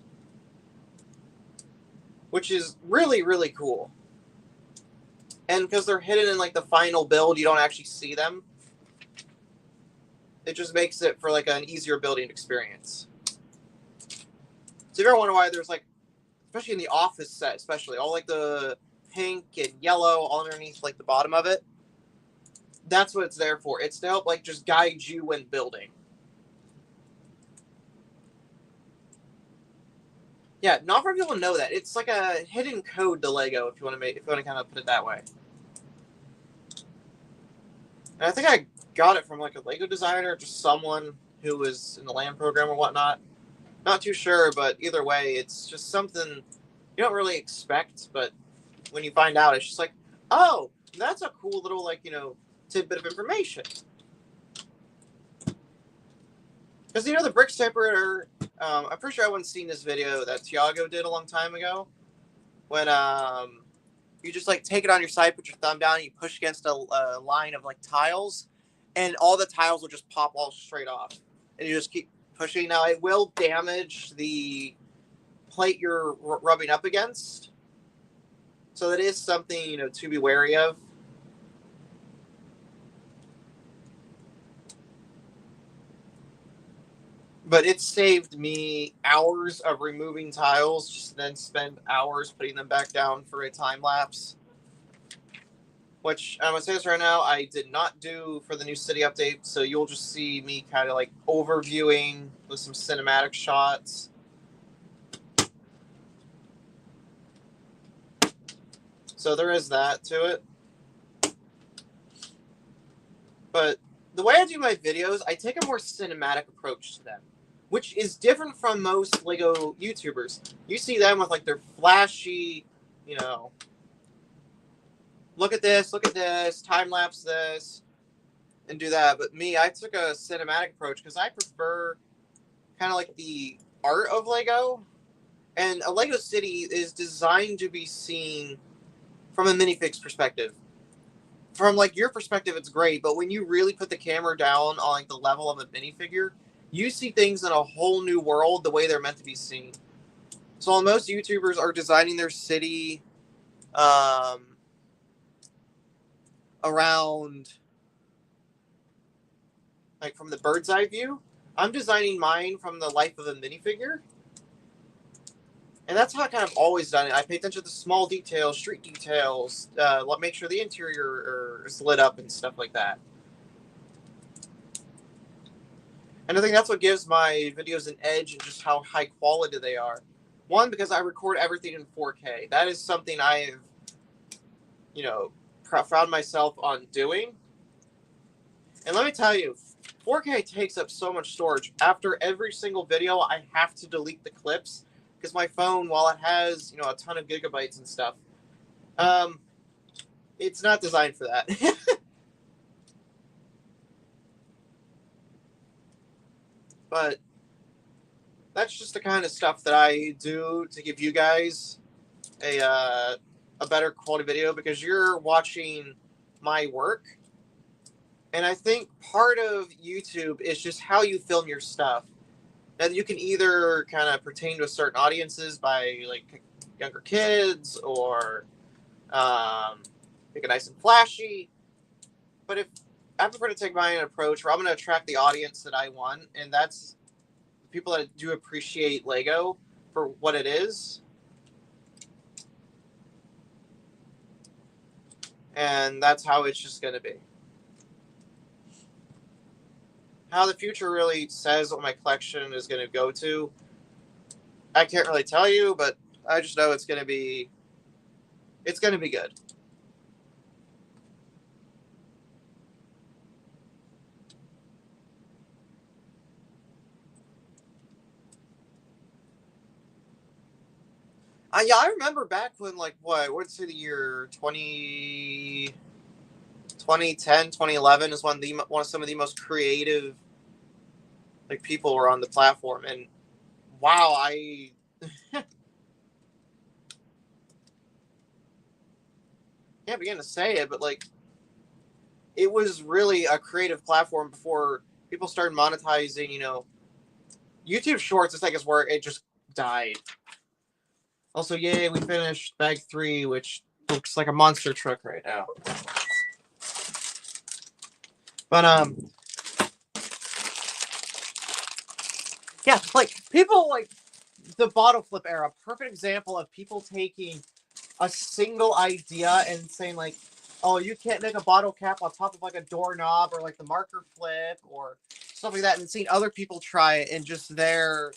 which is really, really cool. And because they're hidden in like the final build, you don't actually see them. It just makes it for like an easier building experience. So if you ever wonder why there's like, especially in the office set, especially all like the pink and yellow all underneath like the bottom of it, that's what it's there for. It's to help like just guide you when building. Yeah, not very people know that. It's like a hidden code to Lego if you want to kind of put it that way. And I think I got it from like a Lego designer, just someone who was in the LAN program or whatnot. Not too sure, but either way, it's just something you don't really expect, but when you find out, it's just like, oh, that's a cool little like, tidbit of information. Because you know the brick separator, I'm pretty sure everyone's seen this video that Tiago did a long time ago. When you just like take it on your side, put your thumb down, and you push against a line of like tiles, and all the tiles will just pop all straight off. And you just keep pushing. Now it will damage the plate you're rubbing up against, so that is something to be wary of. But it saved me hours of removing tiles, just then spend hours putting them back down for a time lapse. Which I'm gonna say this right now, I did not do for the new city update, so you'll just see me kind of like overviewing with some cinematic shots. So there is that to it. But the way I do my videos, I take a more cinematic approach to them, which is different from most Lego YouTubers. You see them with like their flashy, look at this, time lapse this, and do that. But me, I took a cinematic approach because I prefer kind of like the art of Lego. And a Lego city is designed to be seen from a minifig's perspective. From like your perspective, it's great, but when you really put the camera down on like the level of a minifigure, you see things in a whole new world the way they're meant to be seen. So most YouTubers are designing their city around like from the bird's eye view. I'm designing mine from the life of a minifigure. And that's how I kind of always done it. I pay attention to the small details, street details, make sure the interior is lit up and stuff like that. And I think that's what gives my videos an edge and just how high quality they are. One, because I record everything in 4K. That is something I've, found myself on doing. And let me tell you, 4K takes up so much storage. After every single video, I have to delete the clips because my phone, while it has, a ton of gigabytes and stuff, it's not designed for that. But that's just the kind of stuff that I do to give you guys a better quality video because you're watching my work. And I think part of YouTube is just how you film your stuff. And you can either kind of pertain to a certain audiences by like younger kids or make it nice and flashy. But if I prefer to take my own approach where I'm going to attract the audience that I want, and that's people that do appreciate Lego for what it is. And that's how it's just going to be. How the future really says what my collection is going to go to, I can't really tell you, but I just know it's going to be good. Yeah, I remember back when, like, what's the year, 2010, 2011 is one of some of the most creative, like, people were on the platform. And, wow, I can't begin to say it, but, like, it was really a creative platform before people started monetizing, YouTube Shorts, it's like it's where it just died. Also, yay, we finished bag 3, which looks like a monster truck right now. But, yeah, like, people, like, the bottle flip era, perfect example of people taking a single idea and saying, like, oh, you can't make a bottle cap on top of, like, a doorknob or, like, the marker flip or stuff like that, and seeing other people try it and just their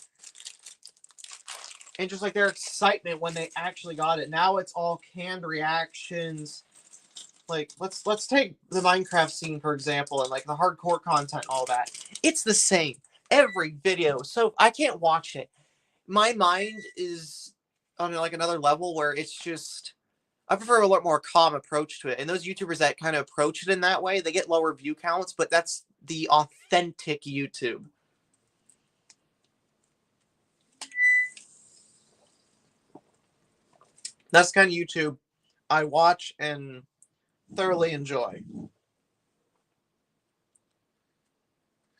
excitement when they actually got it. Now it's all canned reactions. Like, let's take the Minecraft scene, for example, and, like, the hardcore content and all that. It's the same. Every video. So I can't watch it. My mind is on, like, another level where it's just... I prefer a lot more calm approach to it. And those YouTubers that kind of approach it in that way, they get lower view counts, but that's the authentic YouTube. That's the kind of YouTube I watch and thoroughly enjoy.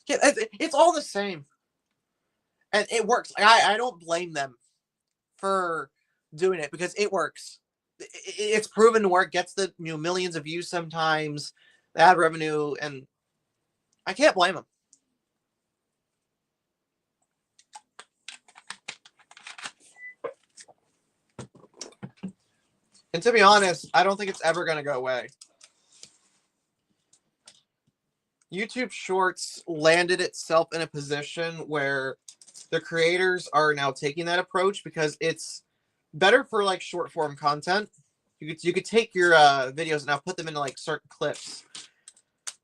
Yeah, it's all the same, and it works. I don't blame them for doing it because it works. It's proven to work. Gets the millions of views sometimes, the ad revenue, and I can't blame them. And to be honest, I don't think it's ever going to go away. YouTube Shorts landed itself in a position where the creators are now taking that approach because it's better for like short form content. You could take your videos and now put them into like certain clips.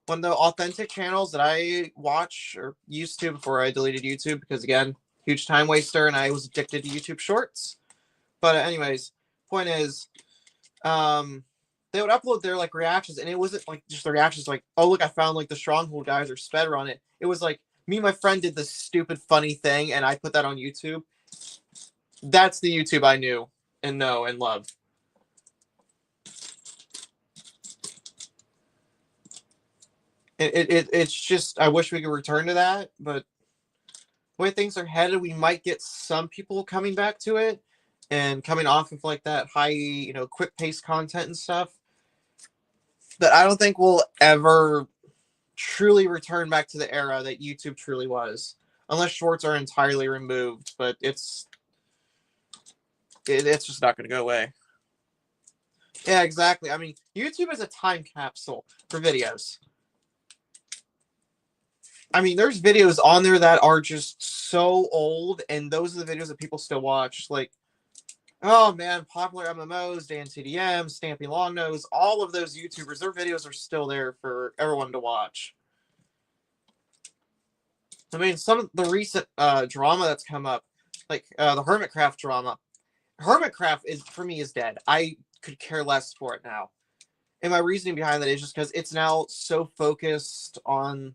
One of the authentic channels that I watch or used to before I deleted YouTube because again, huge time waster and I was addicted to YouTube Shorts. But anyways, point is, they would upload their like reactions, and it wasn't like just the reactions like, oh look, I found like the Stronghold guys or Spedder on it. It was like me and my friend did this stupid funny thing, and I put that on YouTube. That's the YouTube I knew and know and love. It's just I wish we could return to that, but the way things are headed, we might get some people coming back to it and coming off of like that high, quick paced content and stuff. But I don't think we'll ever truly return back to the era that YouTube truly was, unless shorts are entirely removed. But it's just not going to go away. Yeah, exactly. I mean, YouTube is a time capsule for videos. I mean, there's videos on there that are just so old, and those are the videos that people still watch. Like, oh man, popular MMOs, Dan TDM, Stampy Longnose, all of those YouTubers, their videos are still there for everyone to watch. I mean, some of the recent drama that's come up, like the Hermitcraft drama. Hermitcraft for me is dead. I could care less for it now. And my reasoning behind that is just because it's now so focused on,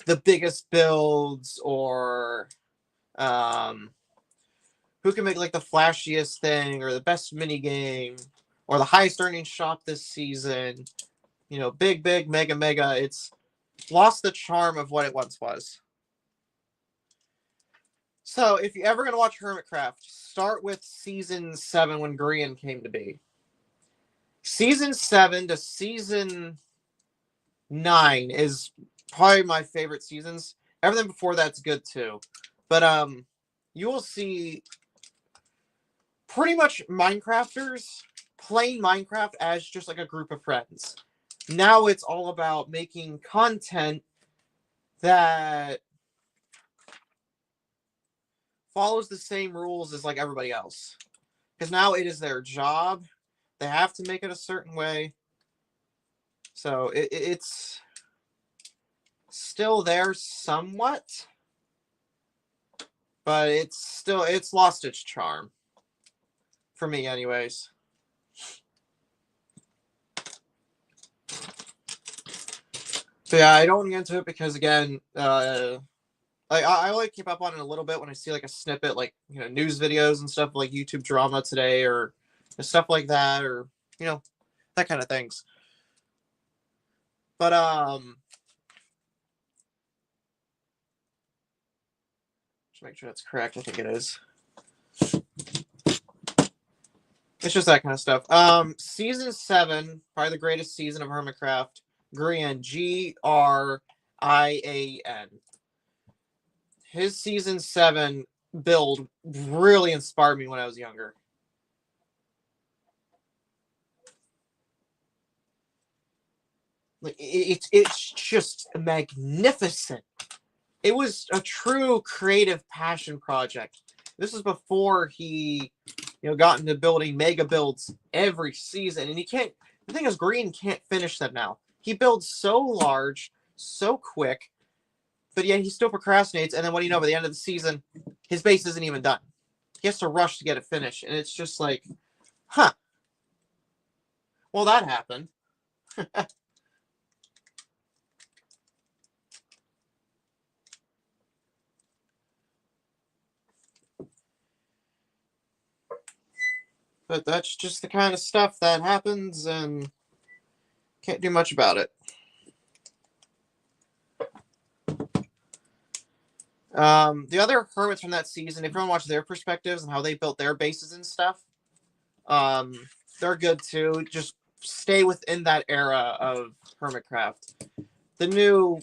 the biggest builds or who can make like the flashiest thing or the best mini game or the highest earning shop this season. Big, mega. It's lost the charm of what it once was. So, if you're ever going to watch Hermitcraft, start with Season 7 when Grian came to be. Season 7 to Season 9 is probably my favorite seasons. Everything before that's good too. But you will see pretty much Minecrafters playing Minecraft as just like a group of friends. Now it's all about making content that follows the same rules as like everybody else. Because now it is their job. They have to make it a certain way. So it's still there somewhat. But it's lost its charm. For me, anyways. So yeah, I don't want to get into it because again, I only keep up on it a little bit when I see like a snippet, like news videos and stuff like YouTube drama today or stuff like that, or that kind of things. But just make sure that's correct. I think it is. It's just that kind of stuff. Season 7, probably the greatest season of Hermitcraft. Grian, Grian. His season 7 build really inspired me when I was younger. It's just magnificent. It was a true creative passion project. This is before he, got into building mega builds every season, and he can't. The thing is, Grian can't finish them now. He builds so large, so quick, but yet he still procrastinates. And then what do you know? By the end of the season, his base isn't even done. He has to rush to get it finished, and it's just like, huh. Well, that happened. But that's just the kind of stuff that happens, and can't do much about it. The other hermits from that season, if you want to watch their perspectives and how they built their bases and stuff, um, they're good too. Just stay within that era of Hermitcraft. The new,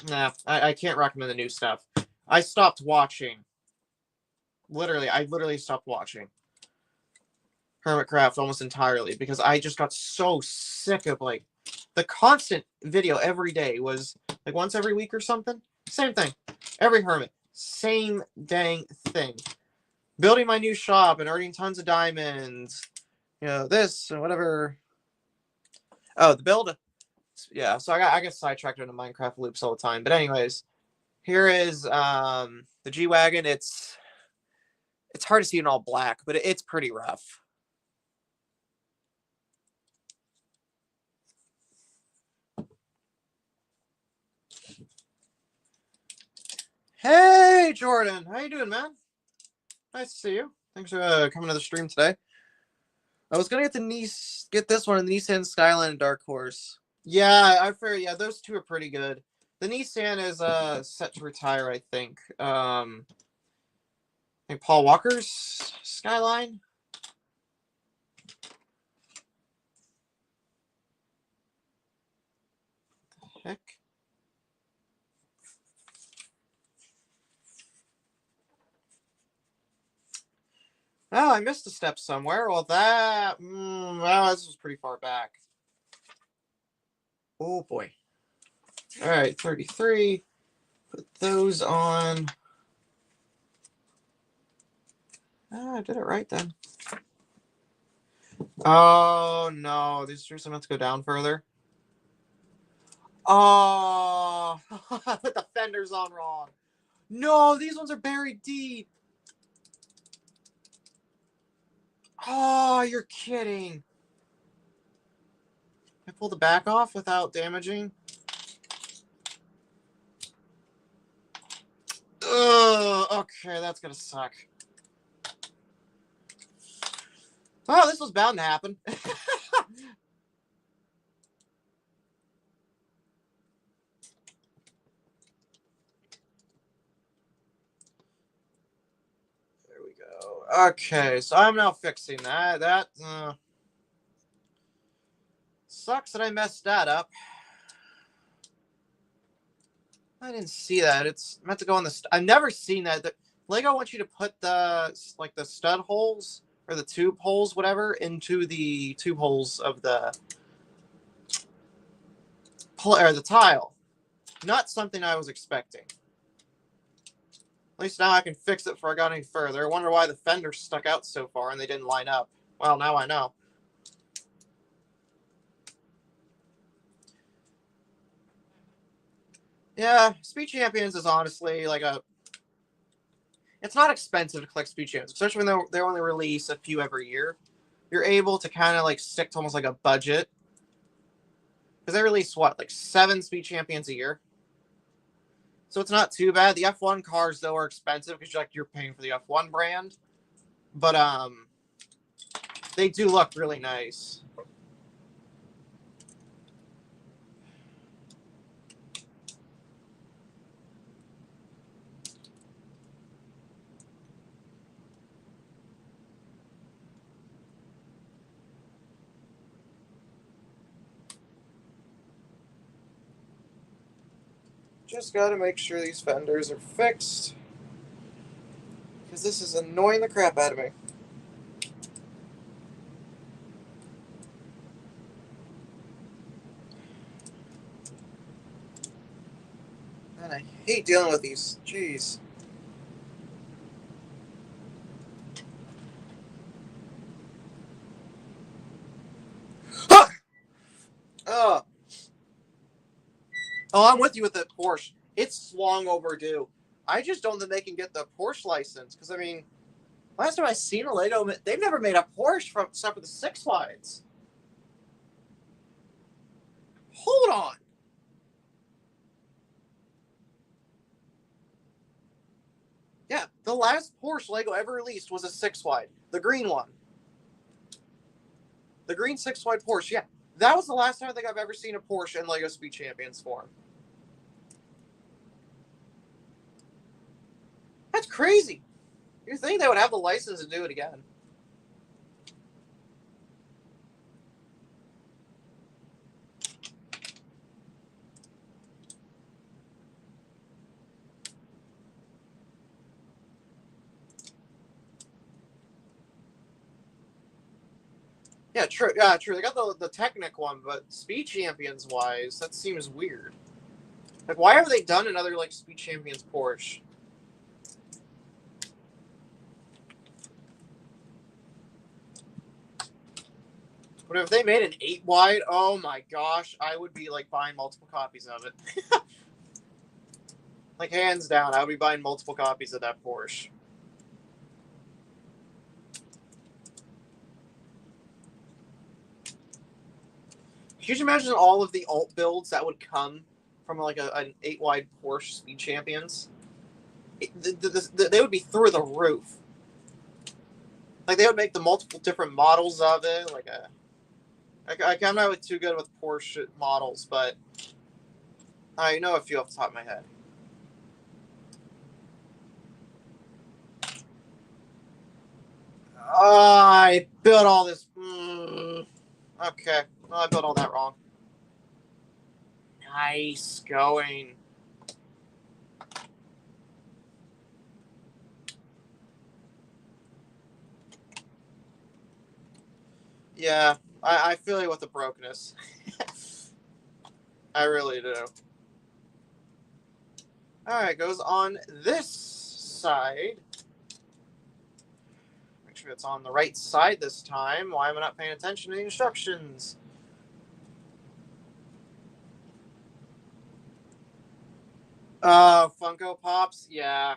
nah, I can't recommend the new stuff. I stopped watching. I literally stopped watching Hermitcraft almost entirely because I just got so sick of like the constant video every day was like once every week or something. Same thing. Every hermit. Same dang thing. Building my new shop and earning tons of diamonds. You know, this and whatever. Oh, the build. Yeah, so I get sidetracked into Minecraft loops all the time. But anyways, here is the G-Wagon. It's hard to see in all black, but it's pretty rough. Hey, Jordan. How you doing, man? Nice to see you. Thanks for coming to the stream today. I was gonna get this one, the Nissan Skyline and Dark Horse. Yeah, yeah, those two are pretty good. The Nissan is set to retire, I think. I think Paul Walker's Skyline. Heck. Oh, I missed a step somewhere. Well, well, this was pretty far back. Oh boy. All right, 33. Put those on. I did it right then. Oh no, these are meant to go down further. Oh, I put the fenders on wrong. No, these ones are buried deep. Oh, you're kidding. I pull the back off without damaging. Ugh, okay, that's gonna suck. Oh, this was bound to happen. There we go. Okay, so I'm now fixing that. That sucks that I messed that up. I didn't see that. It's meant to go on the. I've never seen that. Lego wants you to put the stud holes or the tube holes, whatever, into the tube holes of the tile. Not something I was expecting. At least now I can fix it before I got any further. I wonder why the fenders stuck out so far and they didn't line up. Well, now I know. Yeah, Speed Champions is honestly like a. It's not expensive to collect Speed Champions, especially when they only release a few every year. You're able to kind of like stick to almost like a budget. Because they release what, like 7 Speed Champions a year? So it's not too bad. The F1 cars though are expensive because you're paying for the F1 brand. But they do look really nice. Just gotta make sure these fenders are fixed. Because this is annoying the crap out of me. And I hate dealing with these. Jeez. Ah! Oh. Oh, I'm with you with the Porsche. It's long overdue. I just don't think they can get the Porsche license. Because, I mean, last time I seen a Lego, they've never made a Porsche except for the 6 wides. Hold on. Yeah, the last Porsche Lego ever released was a 6 wide. The green one. The green 6-wide Porsche, yeah. That was the last time I think I've ever seen a Porsche in LEGO Speed Champions form. That's crazy. You'd think they would have the license to do it again. Yeah, true. Yeah, true. They got the Technic one, but Speed Champions wise, that seems weird. Like, why have they done another like Speed Champions Porsche? But if they made an 8-wide, oh my gosh, I would be like buying multiple copies of it. Like, hands down, I would be buying multiple copies of that Porsche. Could you imagine all of the alt builds that would come from like an 8-wide Porsche Speed Champions? They would be through the roof. Like, they would make the multiple different models of it. I'm not really too good with Porsche models, but I know a few off the top of my head. I built all this. Okay. Well, I built all that wrong. Nice going. Yeah, I feel you with the brokenness. I really do. Alright, goes on this side. Make sure it's on the right side this time. Why am I not paying attention to the instructions? Funko Pops? Yeah.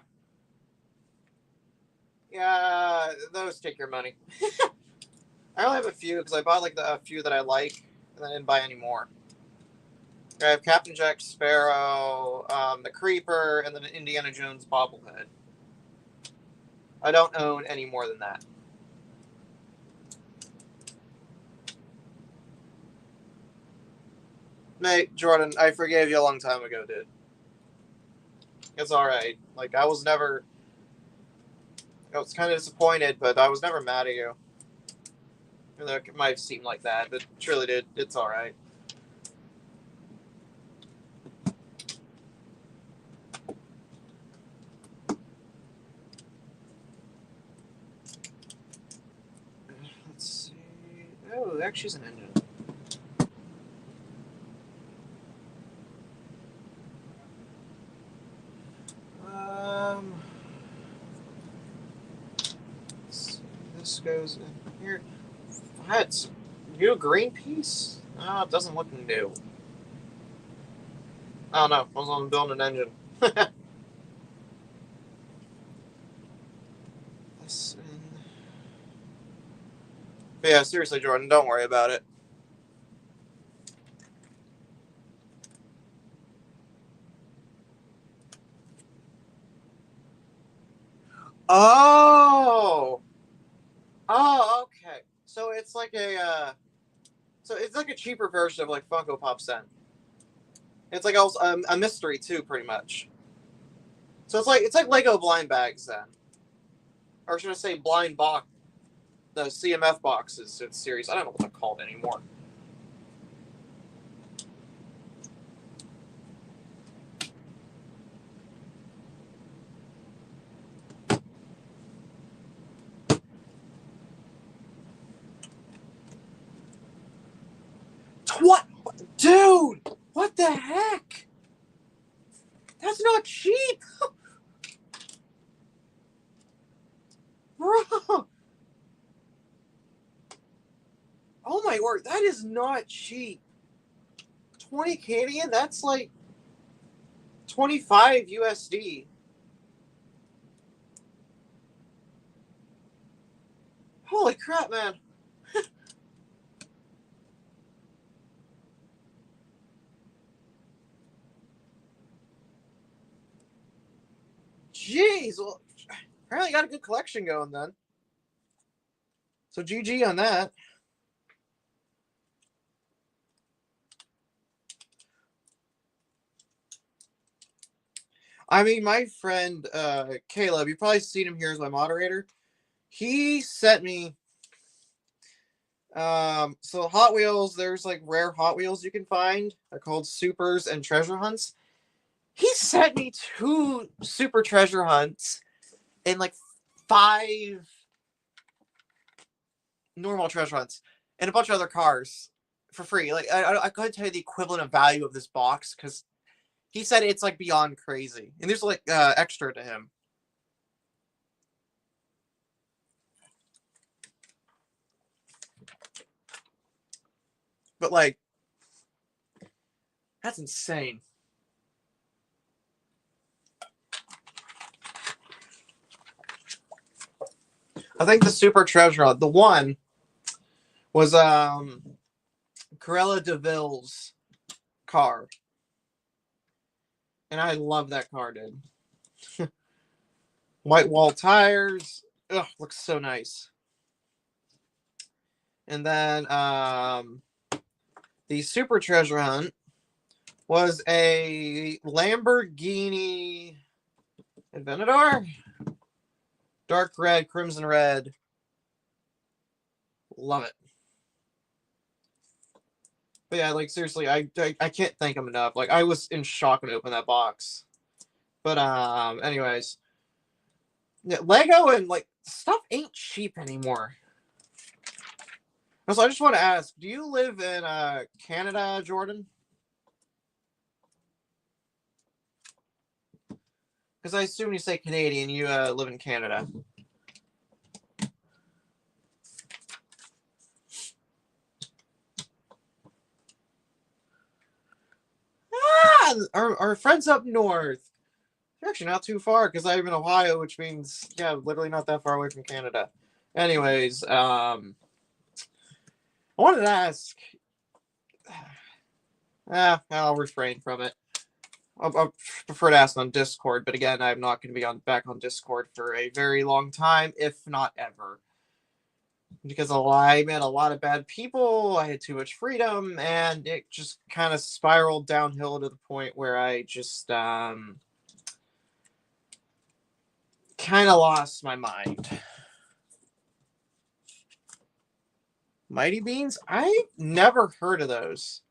Yeah, those take your money. I only have a few because I bought like a few that I like and then I didn't buy any more. I have Captain Jack Sparrow, the Creeper, and then an Indiana Jones bobblehead. I don't own any more than that. Mate, Jordan, I forgave you a long time ago, dude. It's alright. Like, I was never... I was kind of disappointed, but I was never mad at you. Even though it might have seemed like that, but it truly did. It's alright. Let's see... Oh, actually, is an engine. This goes in here. That's new green piece? Oh, it doesn't look new. I don't know. I was on building an engine. This in... But yeah, seriously, Jordan, don't worry about it. Oh! Oh, okay. So it's like so it's like a cheaper version of like Funko Pop Sen. It's like also a mystery too, pretty much. So it's like Lego blind bags then, or should I say blind box? The CMF boxes. It's series. I don't know what they're called anymore. What, dude? What the heck? That's not cheap, bro. Oh my word, that is not cheap. 20 Canadian? That's like 25 USD. Holy crap, man. Jeez. Well, apparently got a good collection going then. So GG on that. I mean, my friend Caleb, you've probably seen him here as my moderator. He sent me so Hot Wheels, there's like rare Hot Wheels you can find. They're called supers and treasure hunts. He sent me 2 super treasure hunts and like 5 normal treasure hunts and a bunch of other cars for free. Like I couldn't tell you the equivalent of value of this box because he said it's like beyond crazy, and there's like extra to him. But like, that's insane. I think the super treasure hunt, the one was Corella DeVille's car. And I love that car, dude. White wall tires. Ugh, looks so nice. And then the super treasure hunt was a Lamborghini Aventador. Dark red, crimson red. Love it. But yeah, like seriously, I can't thank him enough. Like I was in shock when I opened that box. But anyways, yeah, Lego and like stuff ain't cheap anymore. So I just want to ask, do you live in Canada, Jordan? Because I assume you say Canadian, you live in Canada. Ah, our friends up north. They're actually not too far because I live in Ohio, which means, yeah, literally not that far away from Canada. Anyways, I wanted to ask. I'll refrain from it. I'll prefer to ask on Discord, but again, I'm not going to be back on Discord for a very long time, if not ever. Because I met a lot of bad people, I had too much freedom, and it just kind of spiraled downhill to the point where I just kind of lost my mind. Mighty Beans? I never heard of those.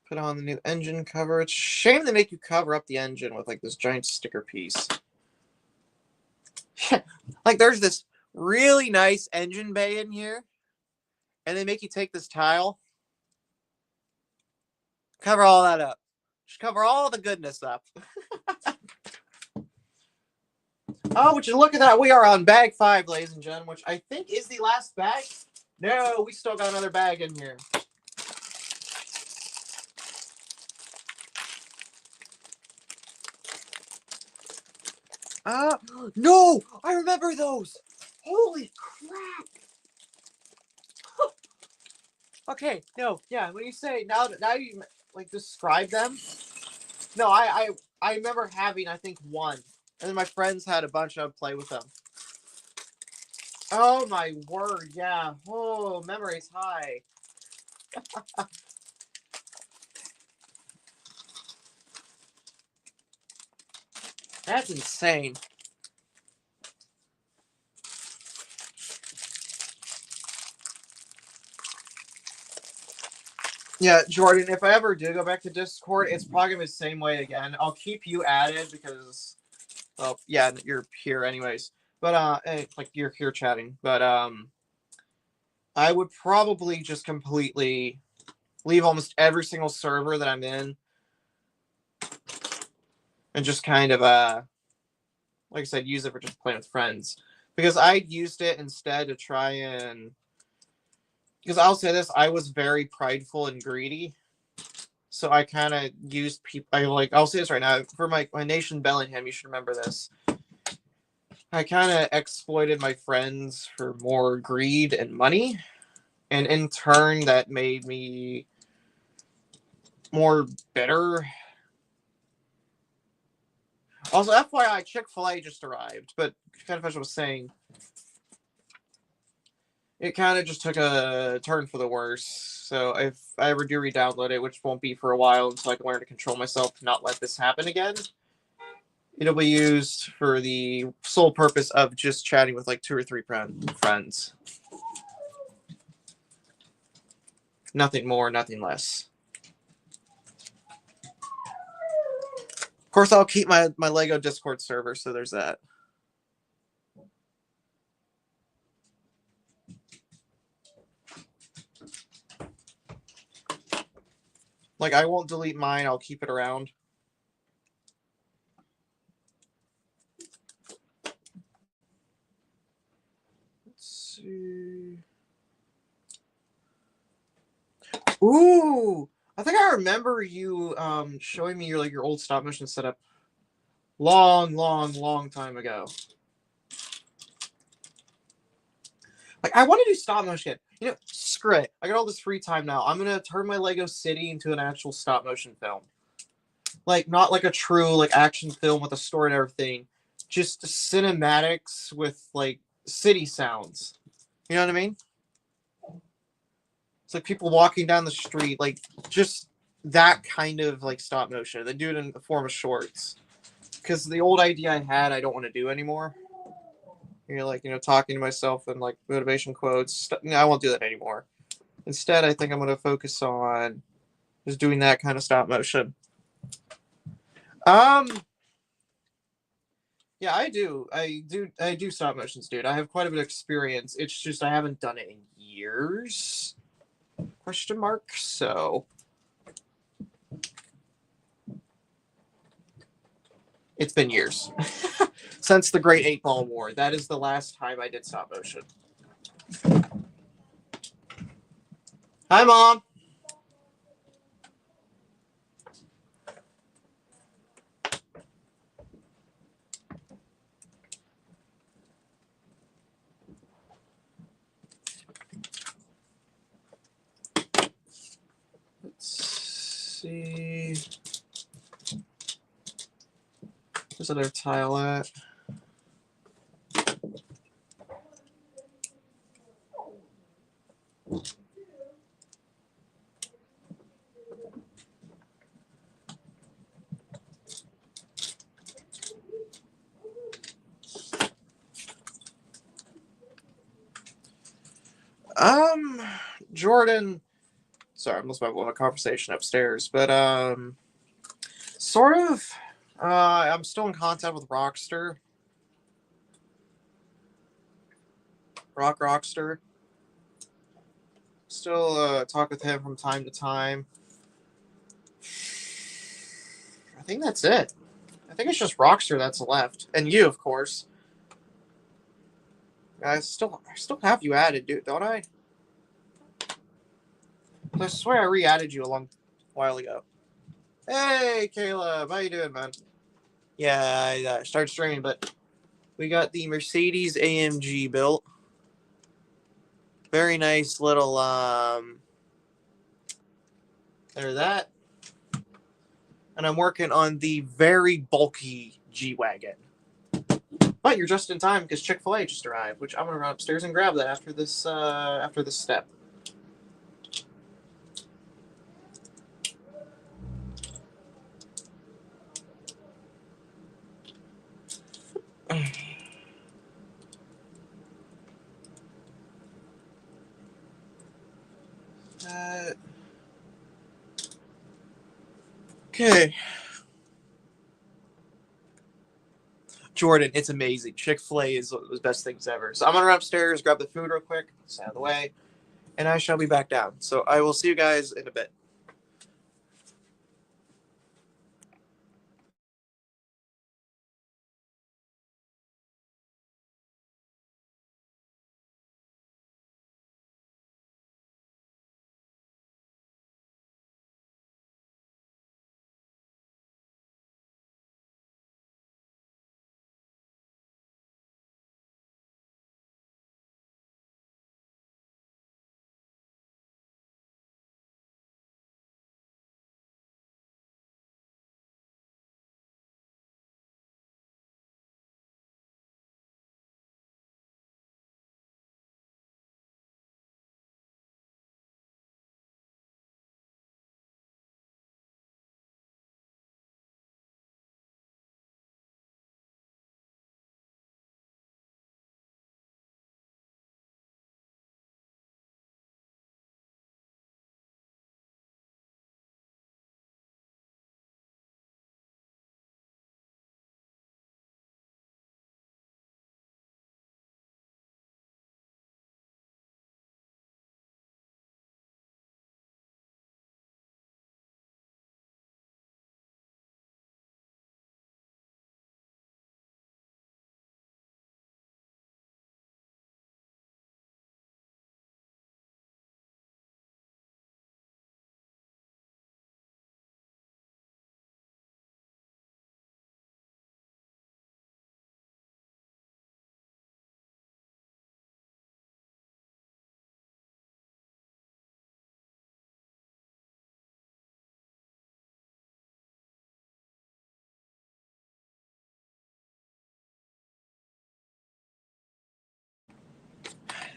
Put on the new engine cover. It's a shame they make you cover up the engine with like this giant sticker piece. Like there's this really nice engine bay in here, and they make you take this tile, cover all that up. Just cover all the goodness up. Oh, would you look at that? We are on bag 5, ladies and gentlemen, which I think is the last bag. No, we still got another bag in here. No! I remember those! Holy crap! Okay, no, yeah, when you say, now you, like, describe them, no, I remember having, I think, one. And then my friends had a bunch of play with them. Oh, my word, yeah. Oh, memory's high. That's insane. Yeah, Jordan, if I ever do go back to Discord, it's probably going to be the same way again. I'll keep you added because, well, yeah, you're here anyways. But, like, you're here chatting. But, I would probably just completely leave almost every single server that I'm in and just kind of, like I said, use it for just playing with friends. Because I used it instead to try and... Because I'll say this, I was very prideful and greedy. So I kind of used people. I'll say this right now. For my nation Bellingham, you should remember this. I kind of exploited my friends for more greed and money. And in turn, that made me more bitter. Also, FYI, Chick-fil-A just arrived. But kind of as I was saying, it kind of just took a turn for the worse. So if I ever do re-download it, which won't be for a while until I can learn to control myself to not let this happen again, it'll be used for the sole purpose of just chatting with like 2 or 3 friends. Nothing more, nothing less. Of course, I'll keep my Lego Discord server, so there's that. Like, I won't delete mine. I'll keep it around. Let's see. Ooh, I think I remember you showing me your old stop motion setup long time ago. Like, I want to do stop motion. You know, screw it. I got all this free time now. I'm gonna turn my Lego City into an actual stop motion film. Like, not like a true like action film with a story and everything. Just cinematics with like city sounds. You know what I mean? It's like people walking down the street, like just that kind of like stop motion. They do it in the form of shorts. Because the old idea I had, I don't want to do anymore. You're like, talking to myself and like motivation quotes. No, I won't do that anymore. Instead, I think I'm going to focus on just doing that kind of stop motion. Um, yeah, I do stop motions, dude. I have quite a bit of experience. It's just I haven't done it in years. Question mark. So it's been years since the Great 8-Ball War. That is the last time I did stop motion. Hi, Mom. Let's see. Where's another tile at? Jordan. Sorry, I'm listening to a conversation upstairs, but sort of. I'm still in contact with Rockster. Still talk with him from time to time. I think that's it. I think it's just Rockster that's left, and you, of course. I still have you added, dude, don't I? I swear I re-added you a long while ago. Hey, Caleb, how you doing, man? Yeah, I started streaming, but we got the Mercedes AMG built. Very nice little there's that. And I'm working on the very bulky G-Wagon. But you're just in time because Chick-fil-A just arrived, which I'm gonna run upstairs and grab that after this step. Okay. Jordan, it's amazing. Chick-fil-A is one of the best things ever. So I'm gonna run upstairs, grab the food real quick, stand out of the way, and I shall be back down. So I will see you guys in a bit.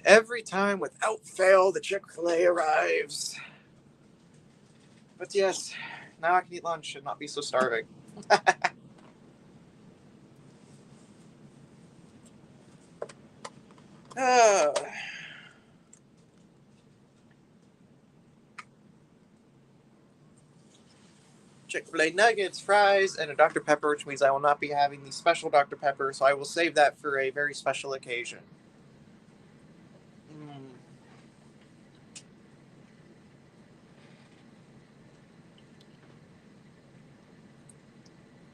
Every time, without fail, the Chick-fil-A arrives. But yes, now I can eat lunch and not be so starving. uh, Chick-fil-A nuggets, fries, and a Dr. Pepper, which means I will not be having the special Dr. Pepper, so I will save that for a very special occasion. Mm.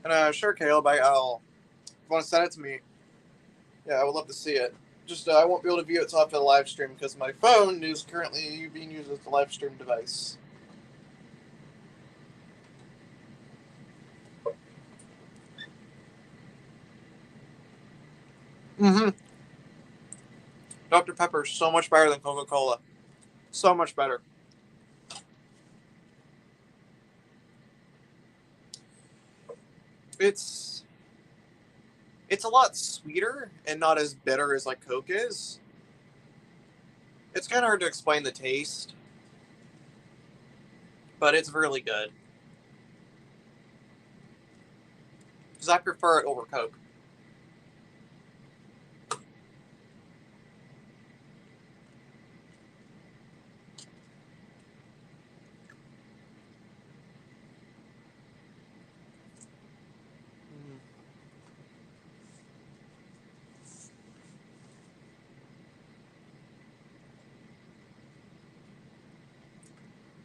And sure, Caleb, I'll if you want to send it to me. Yeah, I would love to see it. Just I won't be able to view it till after the live stream because my phone is currently being used as the live stream device. Mm-hmm. Dr. Pepper is so much better than Coca-Cola. So much better. It's it's a lot sweeter and not as bitter as like Coke is. It's kind of hard to explain the taste, but it's really good. Because I prefer it over Coke.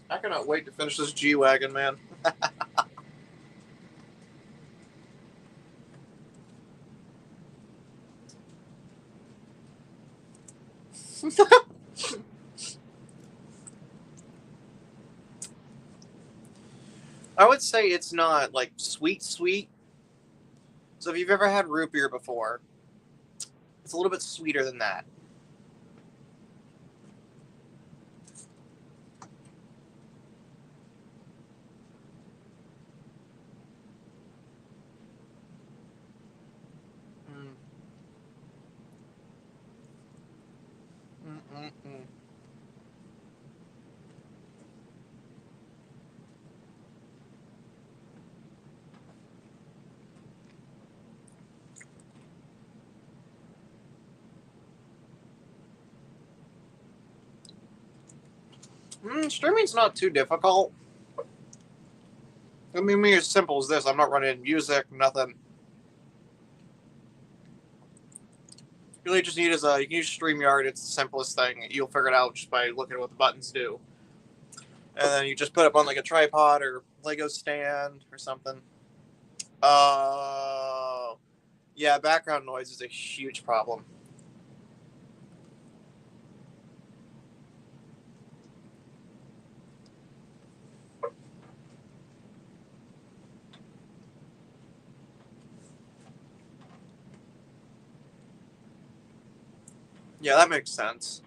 I cannot wait to finish this G-Wagon, man. I would say it's not like sweet sweet. So if you've ever had root beer before, it's a little bit sweeter than that. Mm. Mm-mm-mm. Streaming's not too difficult. I mean, as simple as this. I'm not running music, nothing. You really just need is you can use StreamYard. It's the simplest thing. You'll figure it out just by looking at what the buttons do, and then you just put it up on like a tripod or Lego stand or something. Yeah, background noise is a huge problem. Yeah, that makes sense.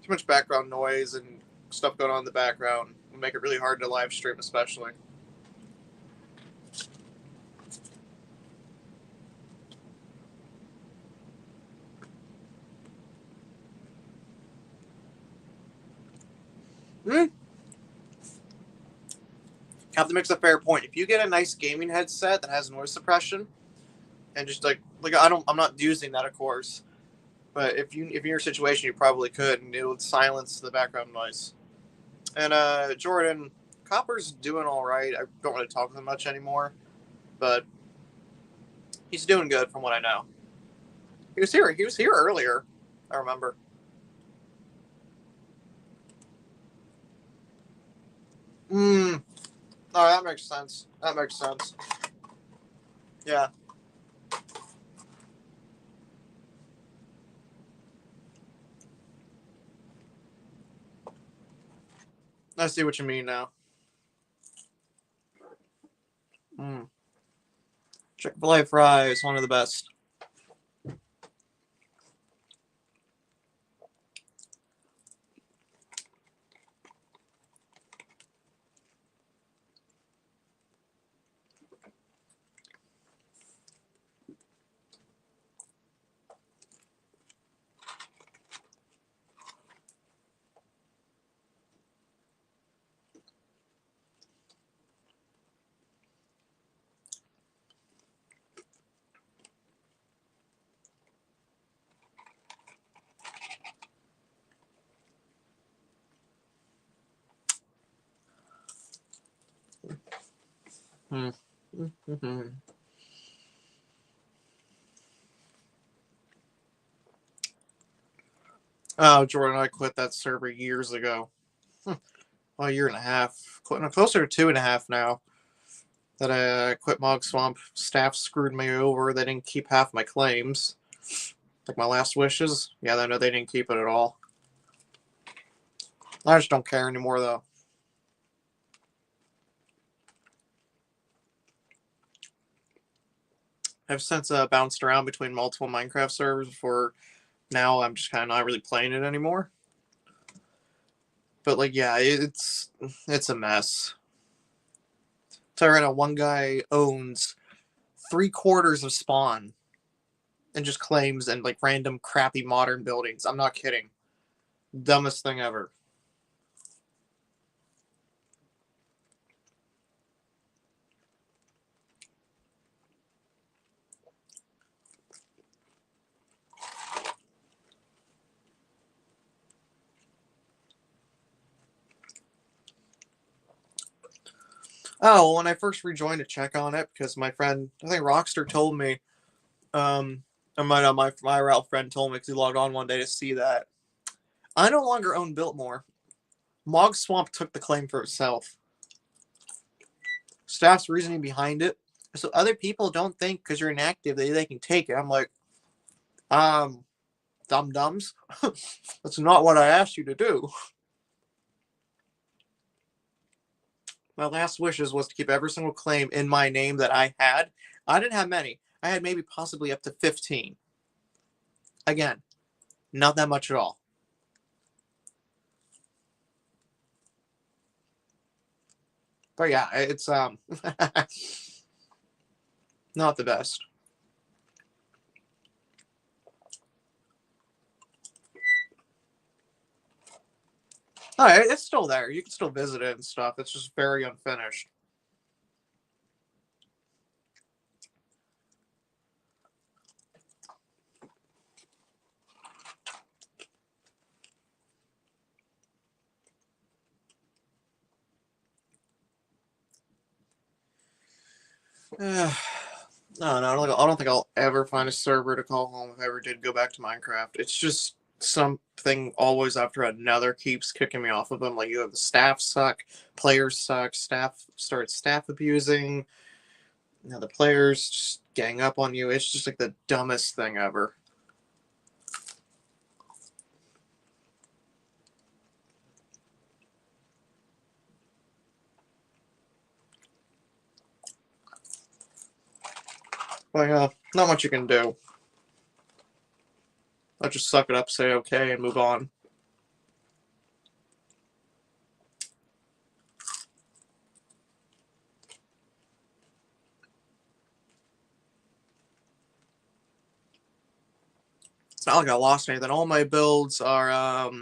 Too much background noise and stuff going on in the background will make it really hard to live stream, especially. Hmm. Captain makes a fair point. If you get a nice gaming headset that has noise suppression, and just like I'm not using that, of course, but if you're in your situation, you probably could, and it would silence the background noise. And Jordan, Copper's doing all right. I don't really talk to him much anymore, but he's doing good from what I know. He was here. He was here earlier. I remember. Hmm. Oh, that makes sense. That makes sense. Yeah. I see what you mean now. Mm. Chick-fil-A fries, one of the best. Oh, Jordan, I quit that server years ago. Well, a year and a half. Closer to 2.5 now. That I quit Mog Swamp. Staff screwed me over. They didn't keep half my claims. Like my last wishes. Yeah, I know they didn't keep it at all. I just don't care anymore, though. I've since bounced around between multiple Minecraft servers before now I'm just kind of not really playing it anymore. But, like, yeah, it's a mess. So right now, one guy owns 3/4 of Spawn and just claims and, like, random crappy modern buildings. I'm not kidding. Dumbest thing ever. Oh, when I first rejoined to check on it, because my friend, I think Rockstar told me, or my Ralph friend told me because he logged on one day to see that I no longer own Biltmore. Mog Swamp took the claim for itself. Staff's reasoning behind it, so other people don't think because you're inactive that they can take it. I'm like, dum-dums. That's not what I asked you to do. My last wishes was to keep every single claim in my name that I had. I didn't have many. I had maybe possibly up to 15. Again, not that much at all. But yeah, it's not the best. Oh, it's still there. You can still visit it and stuff. It's just very unfinished. No, I don't think I'll ever find a server to call home if I ever did go back to Minecraft. It's just something always after another keeps kicking me off of them. Like, you have the staff suck, players suck, staff abusing, the players just gang up on you. It's just like the dumbest thing ever. Like, not much you can do. I'll just suck it up, say okay, and move on. It's not like I lost anything. All my builds are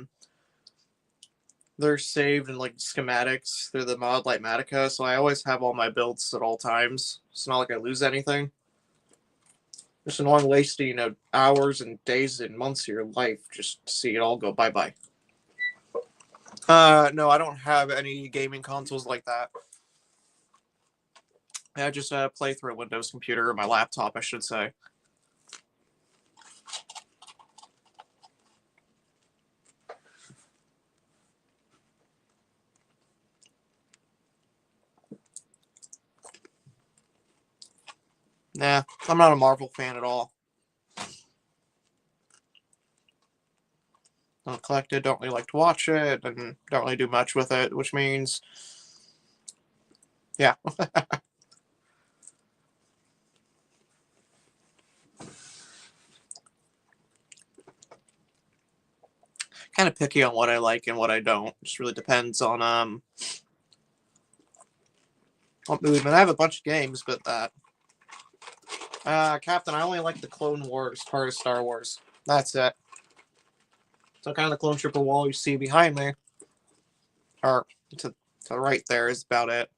they're saved in like schematics through the mod Lightmatica, so I always have all my builds at all times. It's not like I lose anything. Just annoying wasting, hours and days and months of your life just to see it all go bye-bye. No, I don't have any gaming consoles like that. I just play through a Windows computer, or my laptop, I should say. Nah, I'm not a Marvel fan at all. Don't collect it, don't really like to watch it, and don't really do much with it, which means, yeah. Kind of picky on what I like and what I don't. Just really depends on what mood. I have a bunch of games, but Captain, I only like the Clone Wars part of Star Wars. That's it. So kind of the clone trooper wall you see behind me, or to the right there, is about it.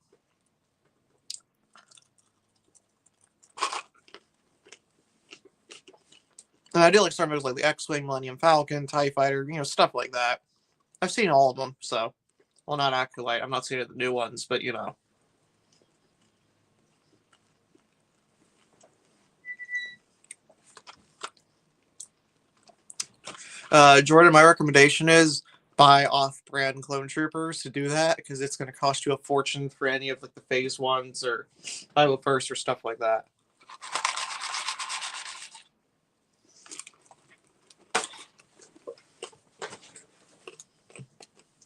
And I do like Star Wars, like the X-Wing, Millennium Falcon, TIE Fighter, stuff like that. I've seen all of them, so. Well, not Acolyte. I'm not seeing the new ones, but Jordan, my recommendation is buy off-brand clone troopers to do that because it's going to cost you a fortune for any of like the phase ones or Bible first or stuff like that.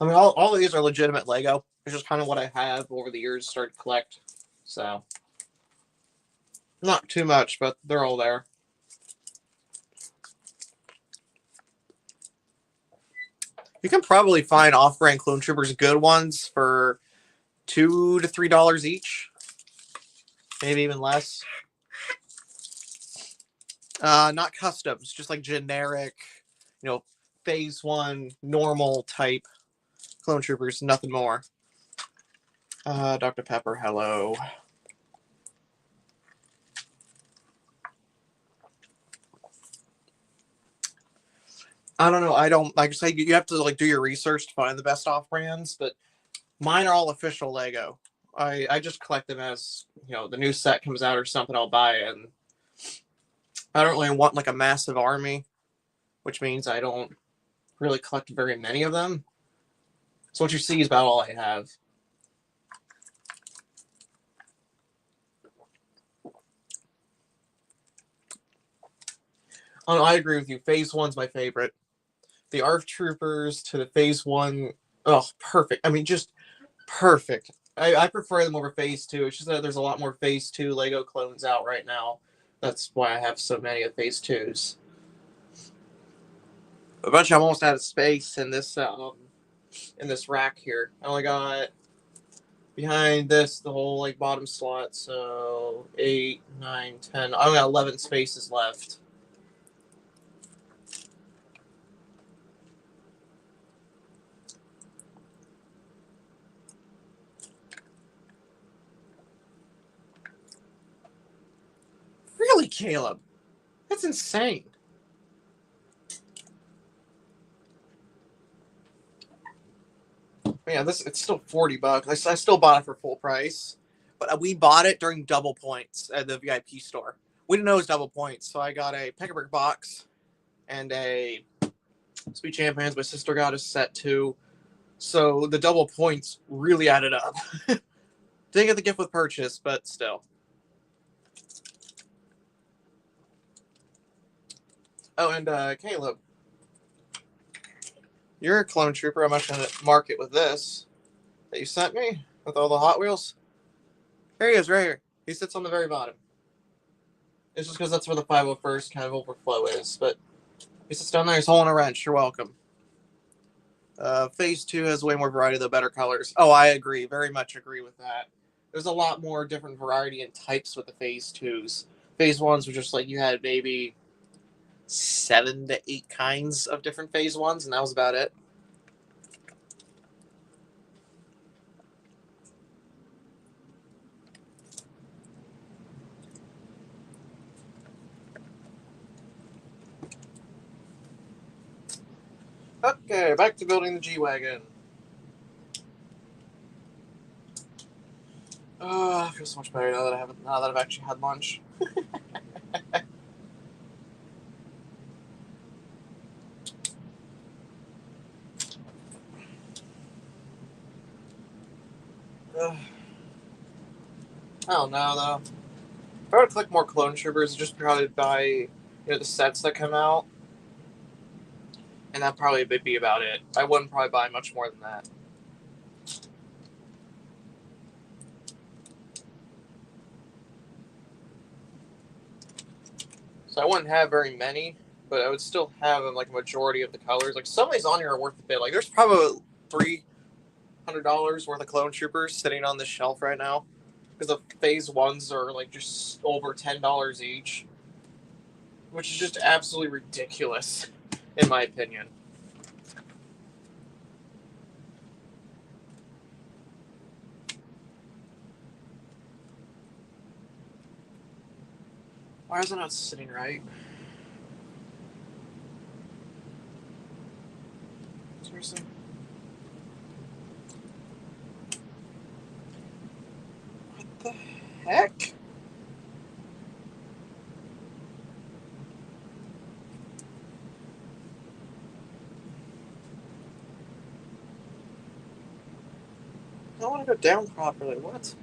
I mean, all of these are legitimate Lego. It's just kind of what I have over the years started to collect. So, not too much, but they're all there. You can probably find off-brand clone troopers, good ones, for $2 to $3 each, maybe even less. Not customs, just like generic, phase one normal type clone troopers, nothing more. Dr. Pepper, hello. I don't know. I don't like I say you have to like do your research to find the best off brands, but mine are all official Lego. I just collect them as the new set comes out or something. I'll buy it, and I don't really want like a massive army, which means I don't really collect very many of them. So what you see is about all I have. Oh, no, I agree with you. Phase one's my favorite. The ARC Troopers to the Phase 1. Oh, perfect. I mean, just perfect. I prefer them over Phase 2. It's just that there's a lot more Phase 2 Lego clones out right now. That's why I have so many of Phase 2s. A bunch I'm almost out of space in this rack here. I only got behind this the whole like bottom slot, so 8, 9, 10. I only got 11 spaces left. Really, Caleb? That's insane. Yeah, it's still $40. I still bought it for full price, but we bought it during double points at the VIP store. We didn't know it was double points, so I got a pick-a-brick box and a Sweet Champions. My sister got a set too, so the double points really added up. Didn't get the gift with purchase, but still. Oh, and Caleb, you're a clone trooper. I'm actually going to mark it with this that you sent me with all the Hot Wheels. There he is, right here. He sits on the very bottom. It's just because that's where the 501st kind of overflow is, but he sits down there. He's holding a wrench. You're welcome. Phase 2 has way more variety, the better colors. Oh, I agree. Very much agree with that. There's a lot more different variety and types with the Phase 2s. Phase 1s were just like you had maybe 7 to 8 kinds of different Phase 1s, and that was about it. Okay, back to building the G-Wagon. Oh, I feel so much better now that I've actually had lunch. I don't know though. If I were to collect more clone troopers, I'd just probably buy the sets that come out, and that probably would be about it. I wouldn't probably buy much more than that. So I wouldn't have very many, but I would still have like a majority of the colors. Like some of these on here are worth a bit. Like there's probably $300 worth of clone troopers sitting on this shelf right now, because the phase ones are like just over $10 each, which is just absolutely ridiculous, in my opinion. Why is it not sitting right? Seriously? What the heck? Can't go down properly. What?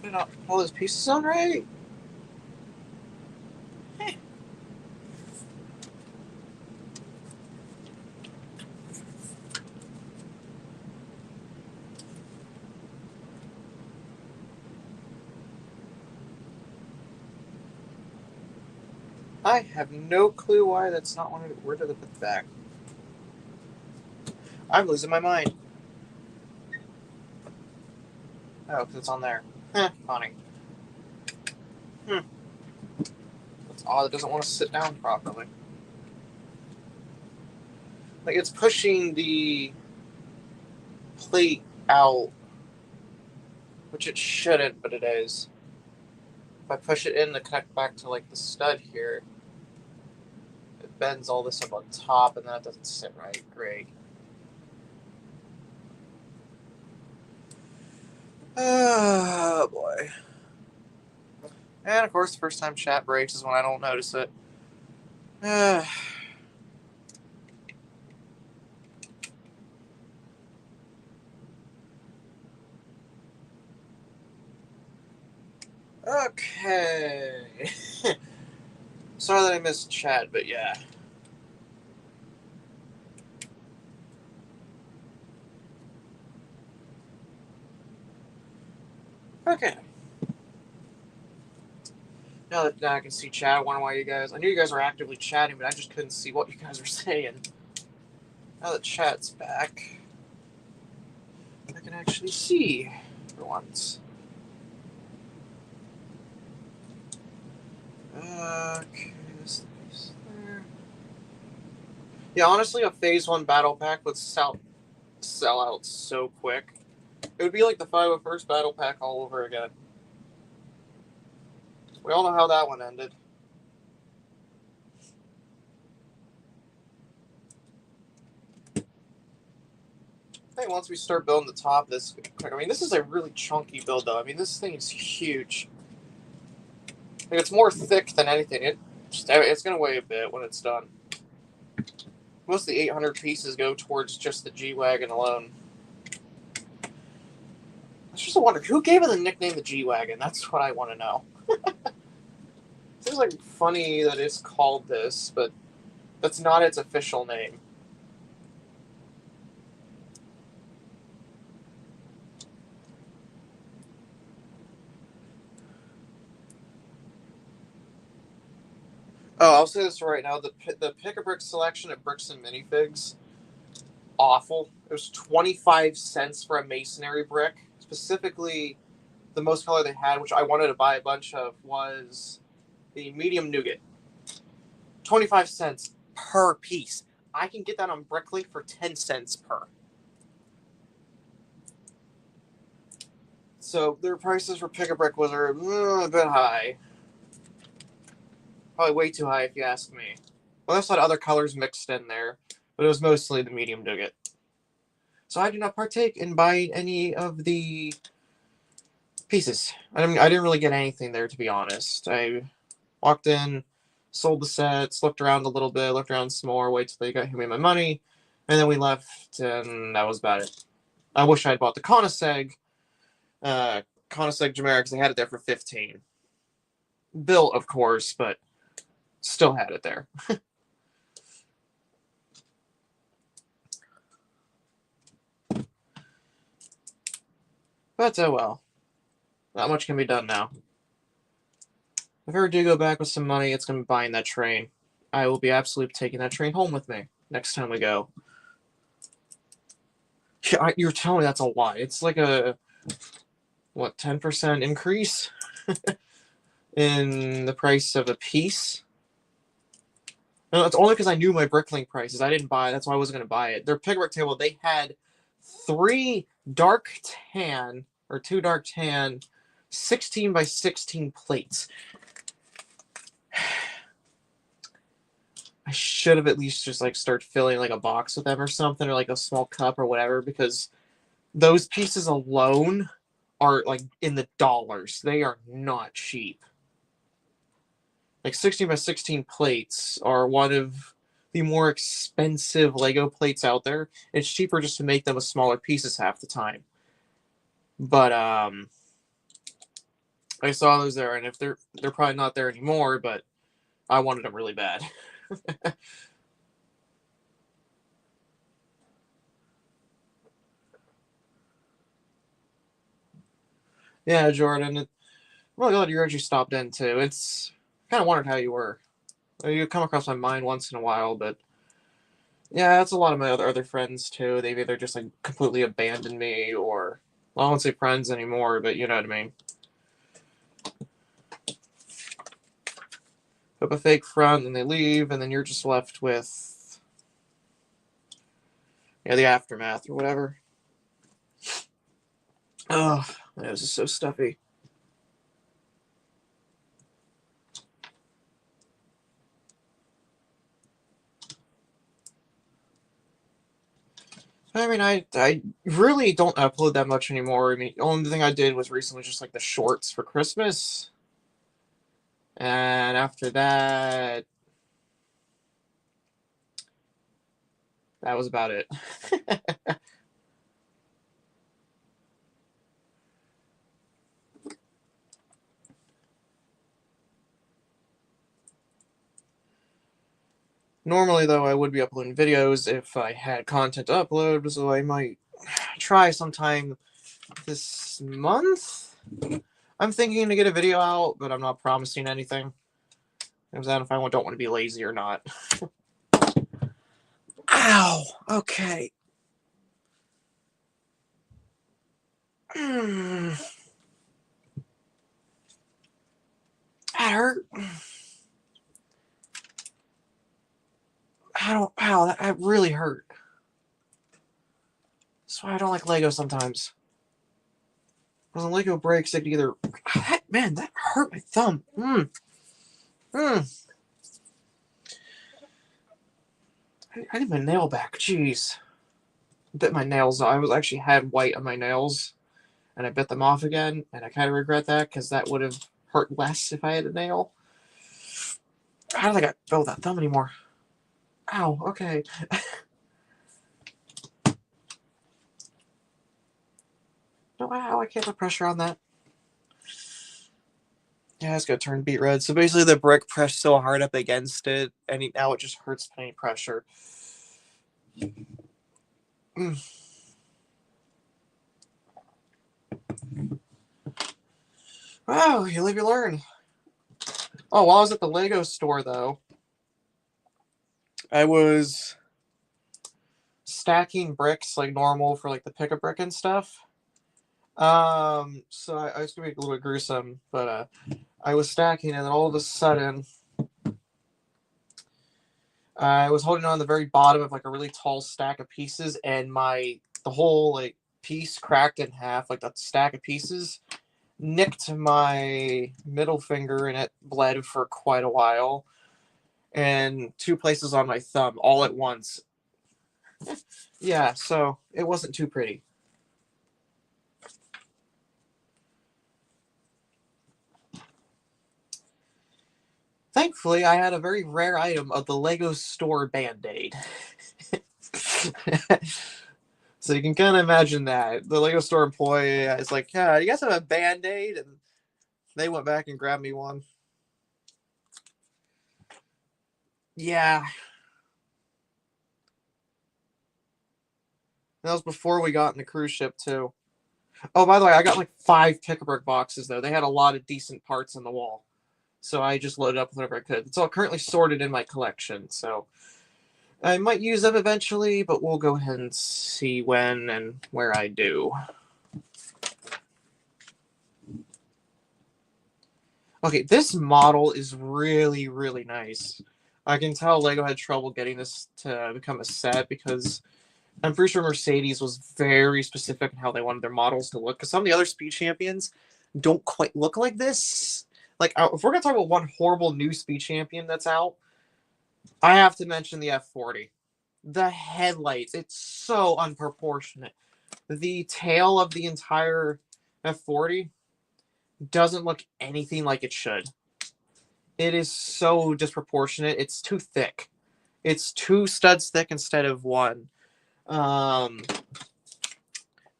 Did not pull those pieces on right? Hey. I have no clue why that's not one. Where did I put it back? I'm losing my mind. Oh, because it's on there. Funny. That's odd. It doesn't want to sit down properly. Like, it's pushing the plate out, which it shouldn't, but it is. If I push it in to connect back to, like, the stud here, it bends all this up on top, and that doesn't sit right. Great. Oh, boy. And, of course, the first time chat breaks is when I don't notice it. Okay. Sorry that I missed chat, but yeah. Okay. Now that I can see chat, I wonder why you guys... I knew you guys were actively chatting, but I just couldn't see what you guys were saying. Now that chat's back, I can actually see for once. Okay, this is there. Yeah, honestly, a Phase 1 battle pack would sell out so quick. It would be like the 501st battle pack all over again. We all know how that one ended. I think once we start building the top of this, I mean, this is a really chunky build, though. I mean, this thing is huge. Like, it's more thick than anything. It's going to weigh a bit when it's done. Most of the 800 pieces go towards just the G-Wagon alone. It's just a wonder, who gave it the nickname the G-Wagon? That's what I want to know. Seems like funny that it's called this, but that's not its official name. Oh, I'll say this right now. The Pick-a-Brick selection at Bricks and Minifigs, awful. It was 25 cents for a masonry brick. Specifically, the most color they had, which I wanted to buy a bunch of, was the medium nougat. 25 cents per piece. I can get that on Bricklink for 10 cents per. So their prices for Pick-a-Brick was a bit high. Probably way too high if you ask me. Well, there's a lot of other colors mixed in there, but it was mostly the medium nougat. So I do not partake in buying any of the pieces. I didn't really get anything there, to be honest. I walked in, sold the sets, looked around a little bit, looked around some more, waited till they got me my money, and then we left, and that was about it. I wish I had bought the Koenigsegg Generic, because they had it there for 15. Built, of course, but still had it there. But oh well. Not much can be done now. If I ever do go back with some money, it's going to be buying that train. I will be absolutely taking that train home with me next time we go. You're telling me that's a lie. It's like a, what, 10% increase in the price of a piece? No, it's only because I knew my Bricklink prices. I didn't buy it. That's why I wasn't going to buy it. Their Pick-a-Brick table, they had 3 dark tan, or 2 dark tan, 16 by 16 plates. I should have at least just like start filling like a box with them or something, or like a small cup or whatever, because those pieces alone are like in the dollars. They are not cheap. Like 16 by 16 plates are one of the more expensive Lego plates out there. It's cheaper just to make them with smaller pieces half the time. But I saw those there, and if they're probably not there anymore, but I wanted them really bad. Yeah, Jordan. Well, glad you actually stopped in too. It's kind of wondered how you were. You come across my mind once in a while, but yeah, that's a lot of my other friends too. They've either just like completely abandoned me, or well, I won't say friends anymore, but you know what I mean. Up a fake front, and they leave, and then you're just left with the aftermath or whatever. Oh, this is so stuffy. I mean, I really don't upload that much anymore. I mean, the only thing I did was recently just like the shorts for Christmas. And after that, that was about it. Normally, though, I would be uploading videos if I had content to upload, so I might try sometime this month. I'm thinking to get a video out, but I'm not promising anything. Because I don't know if I don't want to be lazy or not. Ow! Okay. That hurt. Ow, that really hurt. That's why I don't like Lego sometimes. Because when Lego breaks, it either... Man, that hurt my thumb. I need my nail back. Jeez. I bit my nails. I was actually had white on my nails, and I bit them off again, and I kind of regret that, because that would have hurt less if I had a nail. I don't think I feel that thumb anymore. Ow, okay. No, ow, I can't put pressure on that. Yeah, it's gonna turn beet red. So basically, the brick pressed so hard up against it, and now it just hurts any pressure. Wow, you live, you learn. Oh, while I was at the Lego store, though, I was stacking bricks like normal for like the pick-a-brick and stuff. So I was gonna be a little bit gruesome, but I was stacking, and then all of a sudden, I was holding on the very bottom of like a really tall stack of pieces, and the whole like piece cracked in half, like that stack of pieces nicked my middle finger, and it bled for quite a while, and 2 places on my thumb all at once. Yeah, so it wasn't too pretty. Thankfully, I had a very rare item of the Lego store Band-Aid. So you can kind of imagine that. The Lego store employee is like, yeah, you guys have a Band-Aid? And they went back and grabbed me one. Yeah. That was before we got in the cruise ship, too. Oh, by the way, I got like 5 pick-a-brick boxes, though. They had a lot of decent parts in the wall. So I just loaded up whatever I could. It's all currently sorted in my collection, so I might use them eventually, but we'll go ahead and see when and where I do. Okay, this model is really, really nice. I can tell Lego had trouble getting this to become a set, because I'm pretty sure Mercedes was very specific in how they wanted their models to look, because some of the other Speed Champions don't quite look like this. Like, if we're going to talk about one horrible new Speed Champion that's out, I have to mention the F40. The headlights, it's so unproportionate. The tail of the entire F40 doesn't look anything like it should. It is so disproportionate. It's too thick. It's 2 studs thick instead of 1. Um,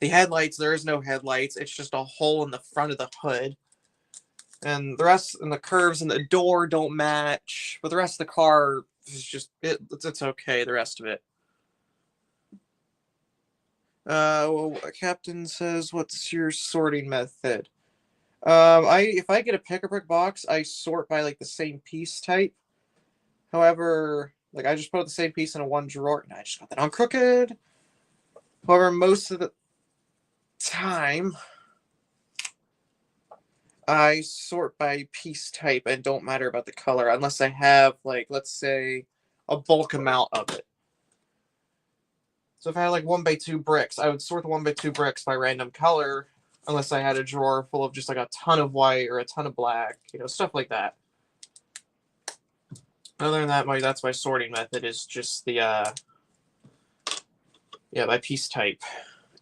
the headlights, there is no headlights. It's just a hole in the front of the hood. And the rest, and the curves and the door don't match. But the rest of the car is just, it's okay, the rest of it. Well, Captain says, what's your sorting method? If I get a pick-a-brick box, I sort by like the same piece type. However, like I just put the same piece in a one drawer, and I just got that on Crooked. However, most of the time, I sort by piece type and don't matter about the color unless I have, like, let's say, a bulk amount of it. So if I had like 1x2 bricks, I would sort the 1x2 bricks by random color, unless I had a drawer full of just like a ton of white or a ton of black, stuff like that. Other than that, that's my sorting method is just the by piece type,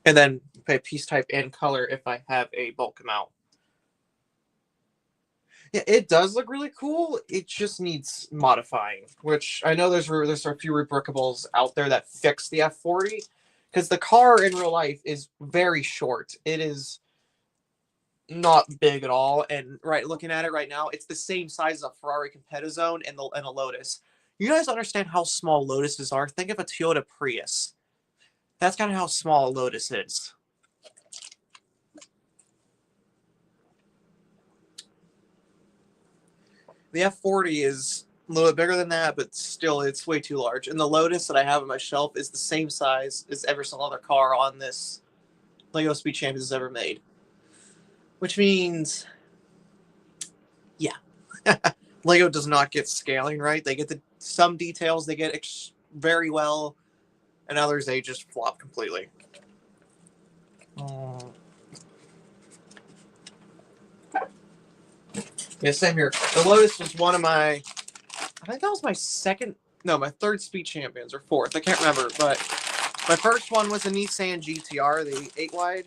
and then by piece type and color if I have a bulk amount. Yeah, it does look really cool. It just needs modifying, which I know there's a few rebrickables out there that fix the F40, because the car in real life is very short. It is not big at all, and looking at it right now, it's the same size as a Ferrari Competizione and a Lotus. You guys understand how small Lotuses are? Think of a Toyota Prius. That's kind of how small a Lotus is. The F40 is a little bit bigger than that, but still, it's way too large. And the Lotus that I have on my shelf is the same size as every single other car on this LEGO Speed Champions has ever made. Which means, yeah, LEGO does not get scaling right. They get some details they get very well, and others they just flop completely. Yeah, same here. The Lotus was one of my, I think that was my third Speed Champions, or fourth. I can't remember, but my first one was a Nissan GTR, the 8-wide.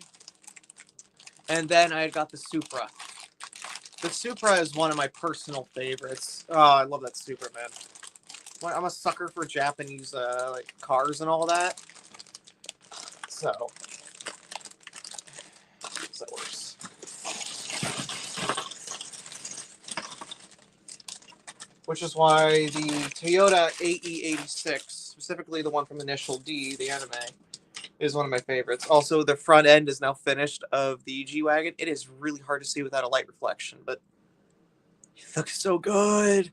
And then I got the Supra. The Supra is one of my personal favorites. Oh, I love that Supra, man. I'm a sucker for Japanese like cars and all that. So that works. Which is why the Toyota AE86, specifically the one from Initial D, the anime, is one of my favorites. Also, the front end is now finished of the G-Wagon. It is really hard to see without a light reflection, but it looks so good.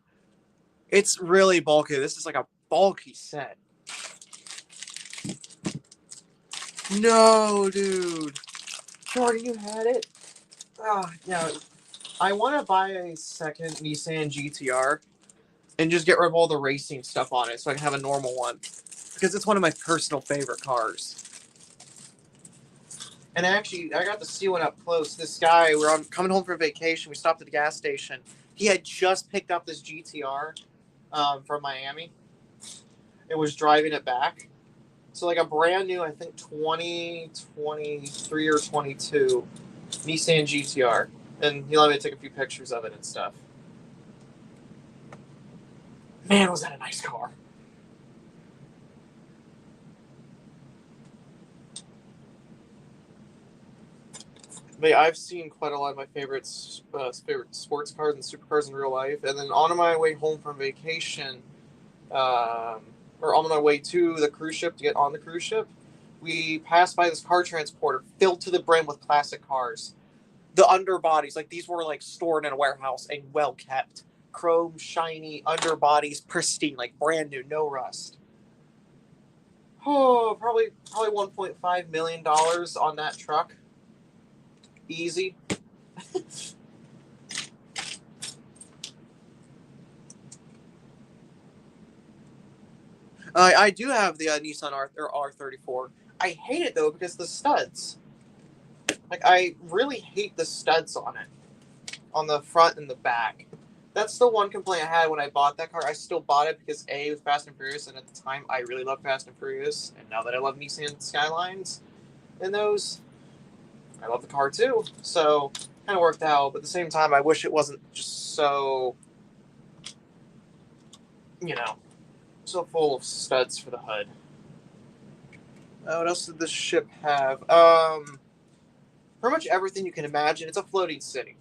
It's really bulky. This is like a bulky set. No, dude. Jordan, you had it? Oh, yeah. I want to buy a second Nissan GTR and just get rid of all the racing stuff on it so I can have a normal one. Because it's one of my personal favorite cars. And actually, I got to see one up close. This guy, coming home from vacation. We stopped at the gas station. He had just picked up this GTR from Miami. It was driving it back. So like a brand new, I think 2023 or 22 Nissan GTR. And he let me take a few pictures of it and stuff. Man, was that a nice car. But yeah, I've seen quite a lot of my favorite sports cars and supercars in real life. And then on my way home from vacation, or on my way to the cruise ship to get on the cruise ship, we passed by this car transporter filled to the brim with classic cars. The underbodies, like these were like stored in a warehouse and well kept. Chrome, shiny underbodies, pristine, like brand new, no rust. Oh, probably $1.5 million on that truck. Easy. I do have the Nissan R34. I hate it though because the studs. Like I really hate the studs on it, on the front and the back. That's the one complaint I had when I bought that car. I still bought it because A, it was Fast and Furious, and at the time I really loved Fast and Furious. And now that I love Nissan Skylines and those, I love the car too. So kind of worked out. But at the same time, I wish it wasn't just so, so full of studs for the HUD. What else did this ship have? Pretty much everything you can imagine. It's a floating city.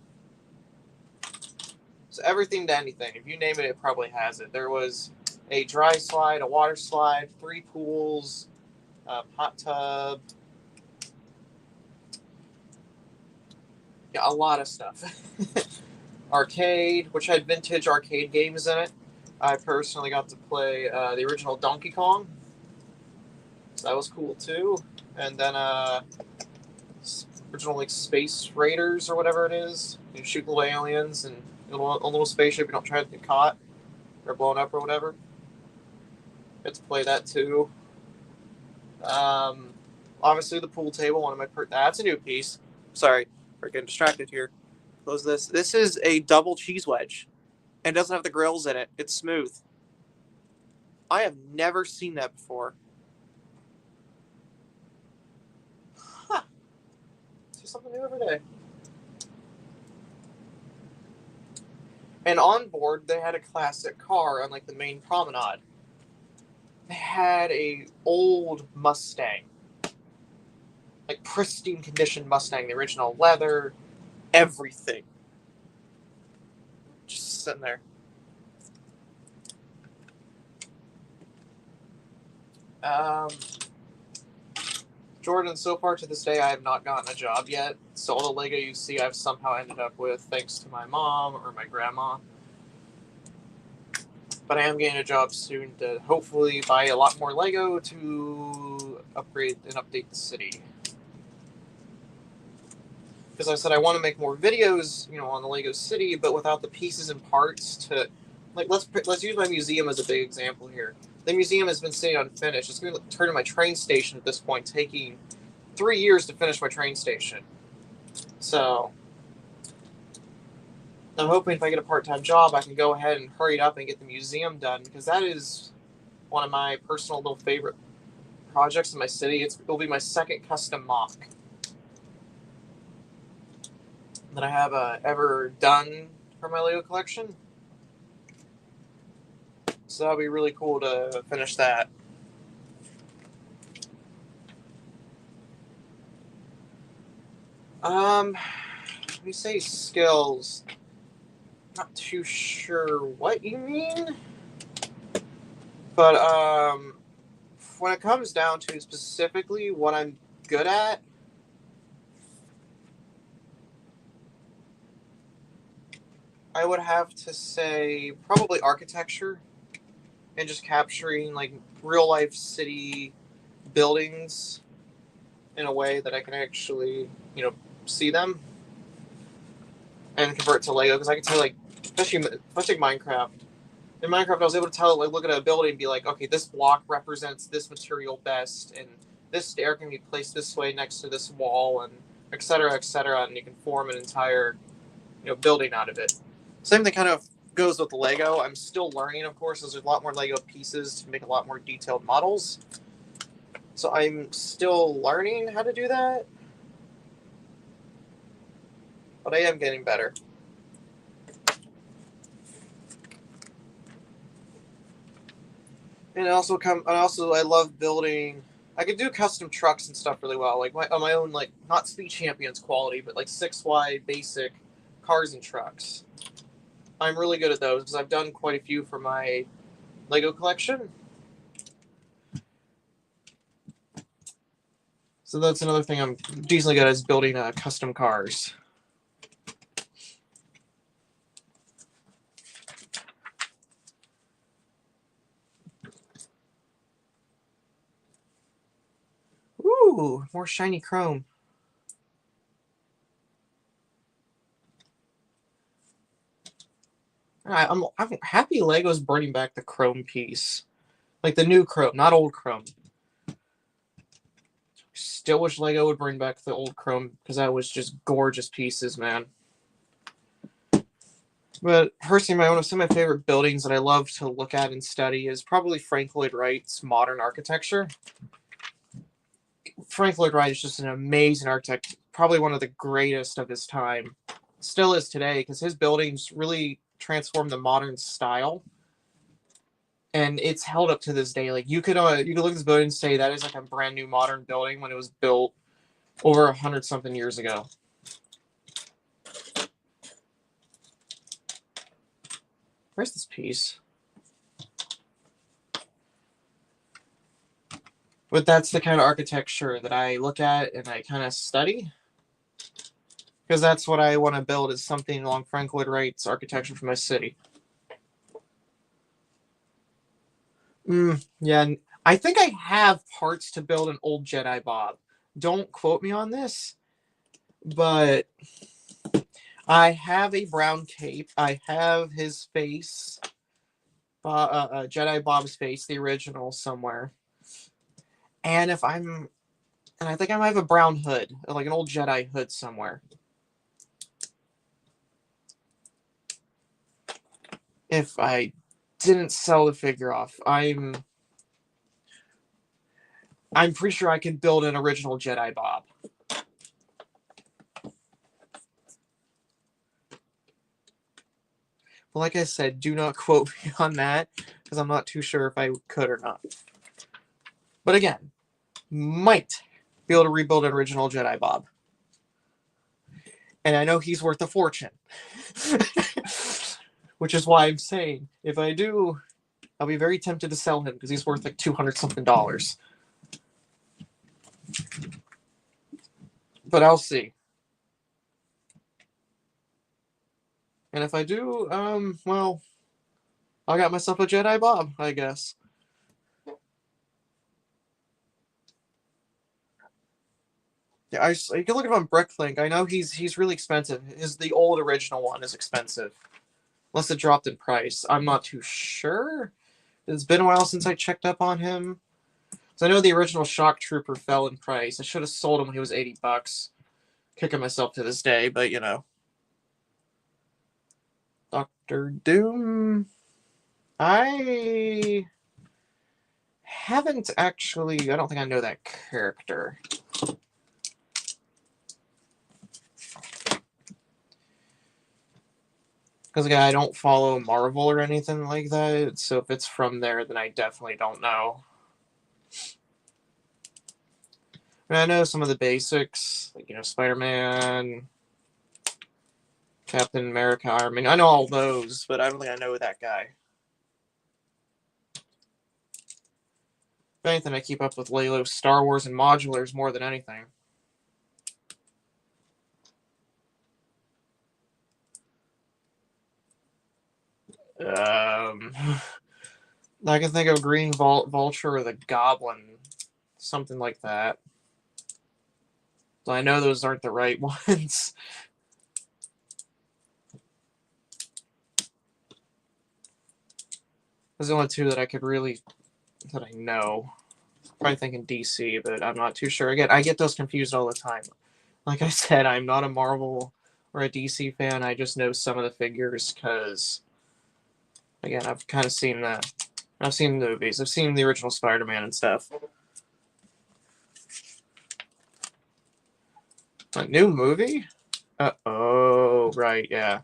So everything to anything. If you name it, it probably has it. There was a dry slide, a water slide, 3 pools, a hot tub. Yeah, a lot of stuff. Arcade, which had vintage arcade games in it. I personally got to play the original Donkey Kong. So that was cool too. And then original like Space Raiders or whatever it is. You shoot little aliens and a little spaceship. You don't try to get caught or blown up or whatever. Get to play that too. Obviously the pool table. One of my that's a new piece. Sorry, we're getting distracted here. Close this. This is a double cheese wedge, and it doesn't have the grills in it. It's smooth. I have never seen that before. Huh. See something new every day. And on board, they had a classic car on like the main promenade. They had a old Mustang, like pristine condition Mustang, the original leather, everything, just sitting there. Jordan, so far to this day, I have not gotten a job yet. So all the Lego you see, I've somehow ended up with thanks to my mom or my grandma. But I am getting a job soon to hopefully buy a lot more Lego to upgrade and update the city. Because I said I want to make more videos, on the Lego City, but without the pieces and parts to, like, let's use my museum as a big example here. The museum has been sitting unfinished. It's going to turn into my train station at this point, taking 3 years to finish my train station. So I'm hoping if I get a part-time job, I can go ahead and hurry it up and get the museum done, because that is one of my personal little favorite projects in my city. It'll be my second custom mock that I have ever done for my Lego collection. So that'll be really cool to finish that. When you say skills, not too sure what you mean. But when it comes down to specifically what I'm good at, I would have to say probably architecture and just capturing like real life city buildings in a way that I can actually, see them and convert to Lego. Because I can tell, like, especially Minecraft. In Minecraft, I was able to tell, like, look at a building and be like, okay, this block represents this material best, and this stair can be placed this way next to this wall, and et cetera, and you can form an entire, building out of it. Same thing kind of goes with Lego. I'm still learning, of course, as there's a lot more Lego pieces to make a lot more detailed models. So I'm still learning how to do that. But I am getting better. And I love building. I could do custom trucks and stuff really well, like on my own, like not Speed Champions quality, but like 6Y basic cars and trucks. I'm really good at those because I've done quite a few for my Lego collection. So that's another thing I'm decently good at, is building custom cars. Ooh, more shiny chrome. I'm happy Lego's bringing back the chrome piece. Like the new chrome, not old chrome. Still wish Lego would bring back the old chrome, because that was just gorgeous pieces, man. But personally, some of my favorite buildings that I love to look at and study is probably Frank Lloyd Wright's modern architecture. Frank Lloyd Wright is just an amazing architect, probably one of the greatest of his time. Still is today, because his buildings really transformed the modern style. and it's held up to this day. Like you could look at this building and say that is like a brand new modern building when it was built over 100-something years ago. Where's this piece? But that's the kind of architecture that I look at and I kind of study. Because that's what I want to build, is something along Frank Lloyd Wright's architecture for my city. Yeah, I think I have parts to build an old Jedi Bob. Don't quote me on this, but I have a brown cape. I have his face, Jedi Bob's face, the original, somewhere. And I think I might have a brown hood, like an old Jedi hood somewhere. If I didn't sell the figure off, I'm pretty sure I can build an original Jedi Bob. But like I said, do not quote me on that, because I'm not too sure if I could or not. But again, might be able to rebuild an original Jedi Bob. And I know he's worth a fortune. Which is why I'm saying, if I do, I'll be very tempted to sell him, because he's worth like $200-something. But I'll see. And if I do, well, I got myself a Jedi Bob, I guess. Yeah, you can look at him on Bricklink. I know he's really expensive. The old original one is expensive, unless it dropped in price. I'm not too sure. It's been a while since I checked up on him. So I know the original Shock Trooper fell in price. I should have sold him when he was $80. Kicking myself to this day, but you know. Doctor Doom. I haven't actually. I don't think I know that character. Because again, I don't follow Marvel or anything like that, so if it's from there, then I definitely don't know. I know some of the basics, like, Spider-Man, Captain America, Iron Man. I know all those, but I don't think I know that guy. If anything, I keep up with Lalo's Star Wars and modulars more than anything. I can think of Green Vulture or the Goblin, something like that. So I know those aren't the right ones. Those are the only two that I could really, that I know. Probably thinking DC, but I'm not too sure. Again, I get those confused all the time. Like I said, I'm not a Marvel or a DC fan. I just know some of the figures because, again, I've kind of seen that. I've seen the movies. I've seen the original Spider-Man and stuff. A new movie? Oh, right, yeah.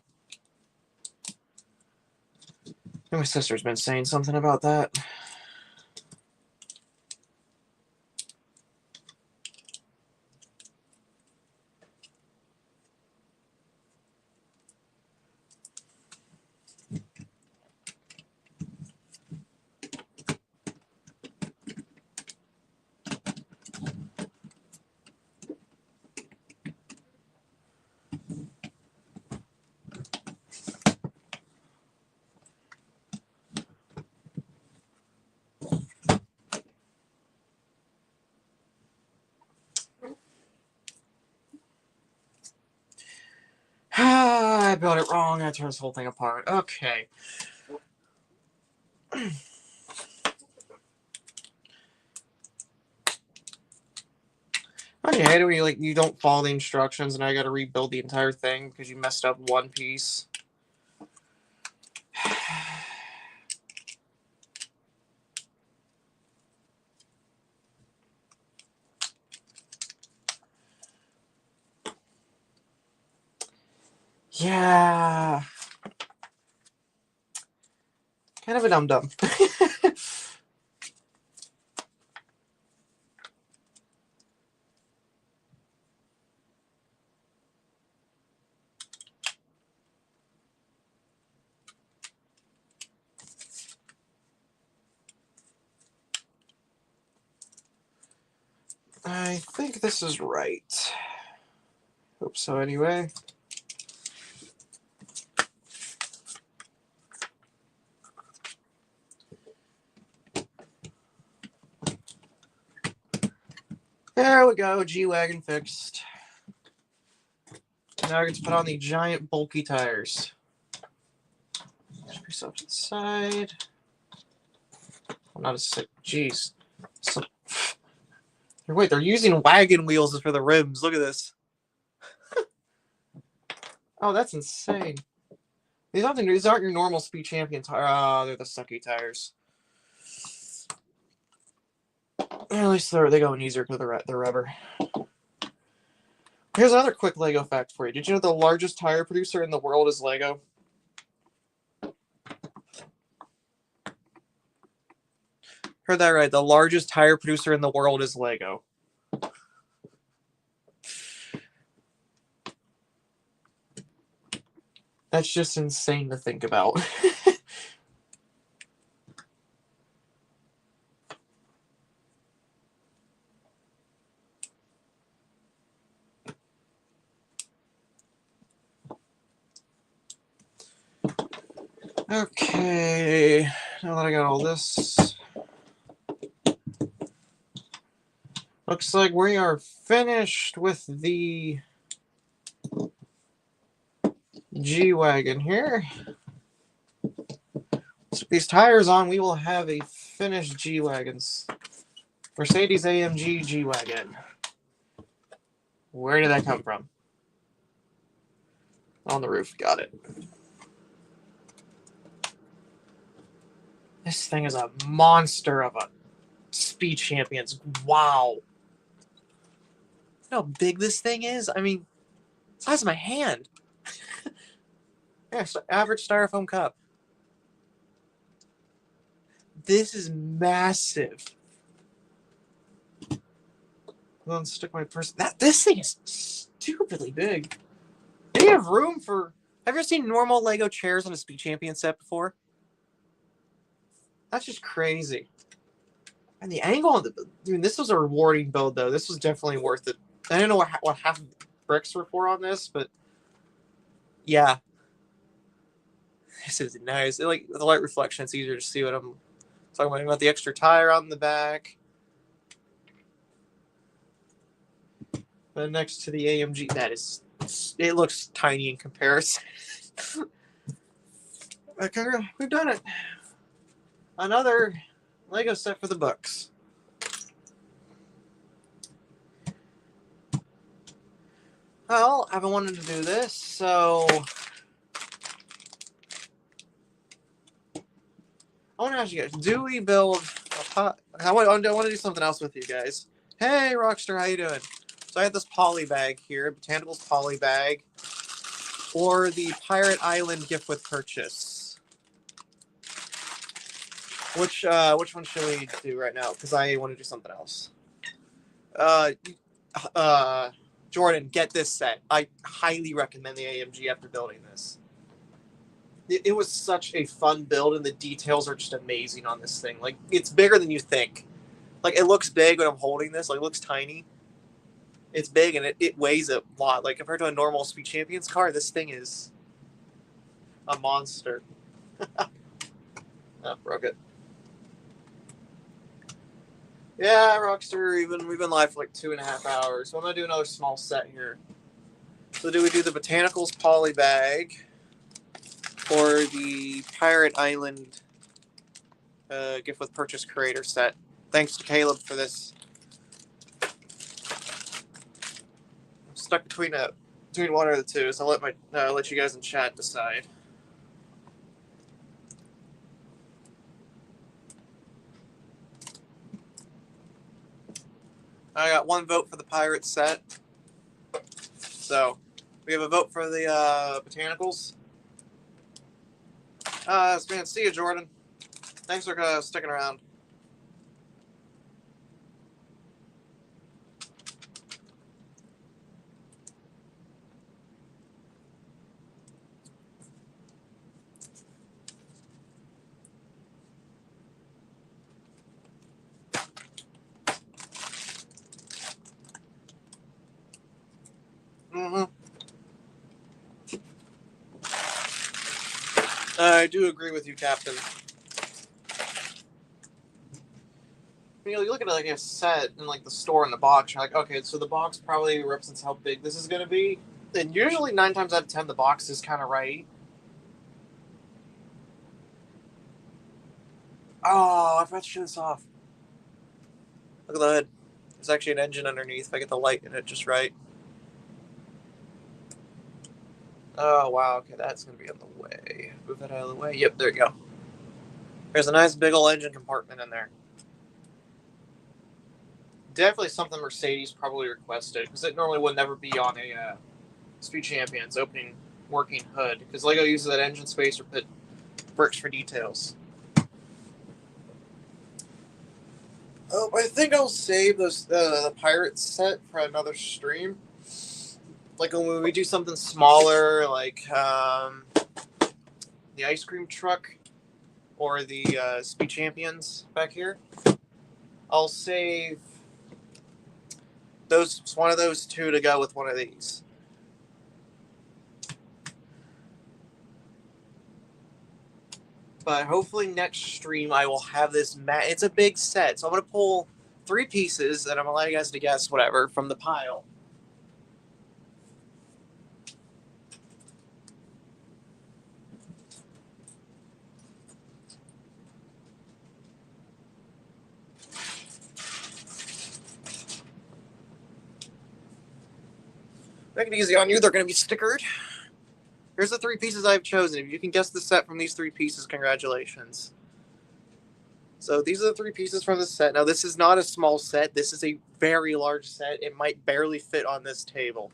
My sister's been saying something about that. I built it wrong. I turned this whole thing apart. Okay. I hate it when you don't follow the instructions and I gotta rebuild the entire thing because you messed up one piece. Yeah. Kind of a dum-dum. I think this is right. Hope so anyway. There we go, G-Wagon fixed. Now I get to put on the giant bulky tires. Push yourself to the side. I'm not a sick. Jeez. So, wait, they're using wagon wheels for the rims. Look at this. Oh, that's insane. These aren't your normal Speed Champion tires. Oh, they're the sucky tires. At least they go easier because they're rubber. Here's another quick Lego fact for you. Did you know the largest tire producer in the world is Lego? Heard that right. The largest tire producer in the world is Lego. That's just insane to think about. Okay, now that I got all this, looks like we are finished with the G-Wagon here. Let's put these tires on, we will have a finished G-Wagons. Mercedes AMG G-Wagon. Where did that come from? On the roof, got it. This thing is a monster of a Speed Champions. Wow. You know how big this thing is? I mean, size of my hand. Yeah, average styrofoam cup. This is massive. I'll stick my purse. This thing is stupidly big. Do you have room for... Have you ever seen normal Lego chairs on a Speed Champion set before? That's just crazy. And the angle on the... Dude, this was a rewarding build, though. This was definitely worth it. I don't know what half of the bricks were for on this, but... Yeah. This is nice. Like, with the light reflection, it's easier to see what I'm talking about. About the extra tire on the back. But next to the AMG, that is... It looks tiny in comparison. Okay, we've done it. Another Lego set for the books. Well, I've been wanting to do this, so I want to ask you guys: do we build a pot? I want to do something else with you guys. Hey, Rockstar, how you doing? So I have this poly bag here, Botanicals poly bag, or the Pirate Island gift with purchase. Which one should we do right now? Because I want to do something else. Jordan, get this set. I highly recommend the AMG after building this. It was such a fun build, and the details are just amazing on this thing. Like, it's bigger than you think. Like, it looks big when I'm holding this. Like, it looks tiny. It's big, and it weighs a lot. Like, compared to a normal Speed Champions car, this thing is a monster. Oh, broke it. Yeah, Rockstar, we've been live for like 2.5 hours. So I'm going to do another small set here. So do we do the Botanicals poly bag or the Pirate Island gift with purchase creator set? Thanks to Caleb for this. I'm stuck between one or the two, so I'll let you guys in chat decide. I got one vote for the Pirate set. So, we have a vote for the Botanicals. Man, see you, Jordan. Thanks for sticking around. Mm-hmm. I do agree with you, Captain. You know, you look at like a set in like the store in the box, you're like, okay, so the box probably represents how big this is going to be. And usually 9 times out of 10, the box is kind of right. Oh, I forgot to shut this off. Look at the hood. There's actually an engine underneath if I get the light in it just right. Oh, wow. Okay, that's going to be in the way. Move that out of the way. Yep, there you go. There's a nice big old engine compartment in there. Definitely something Mercedes probably requested, because it normally would never be on a Speed Champions opening working hood, because Lego uses that engine space or put bricks for details. Oh, I think I'll save those the pirate set for another stream. Like when we do something smaller, like the ice cream truck or the Speed Champions back here, I'll save one of those two to go with one of these. But hopefully next stream I will have this It's a big set, so I'm gonna pull 3 pieces, and I'm gonna allow you guys to guess whatever from the pile. Make it easy on you. They're gonna be stickered. Here's the 3 pieces I've chosen. If you can guess the set from these 3 pieces, congratulations. So these are the 3 pieces from the set. Now, this is not a small set. This is a very large set. It might barely fit on this table.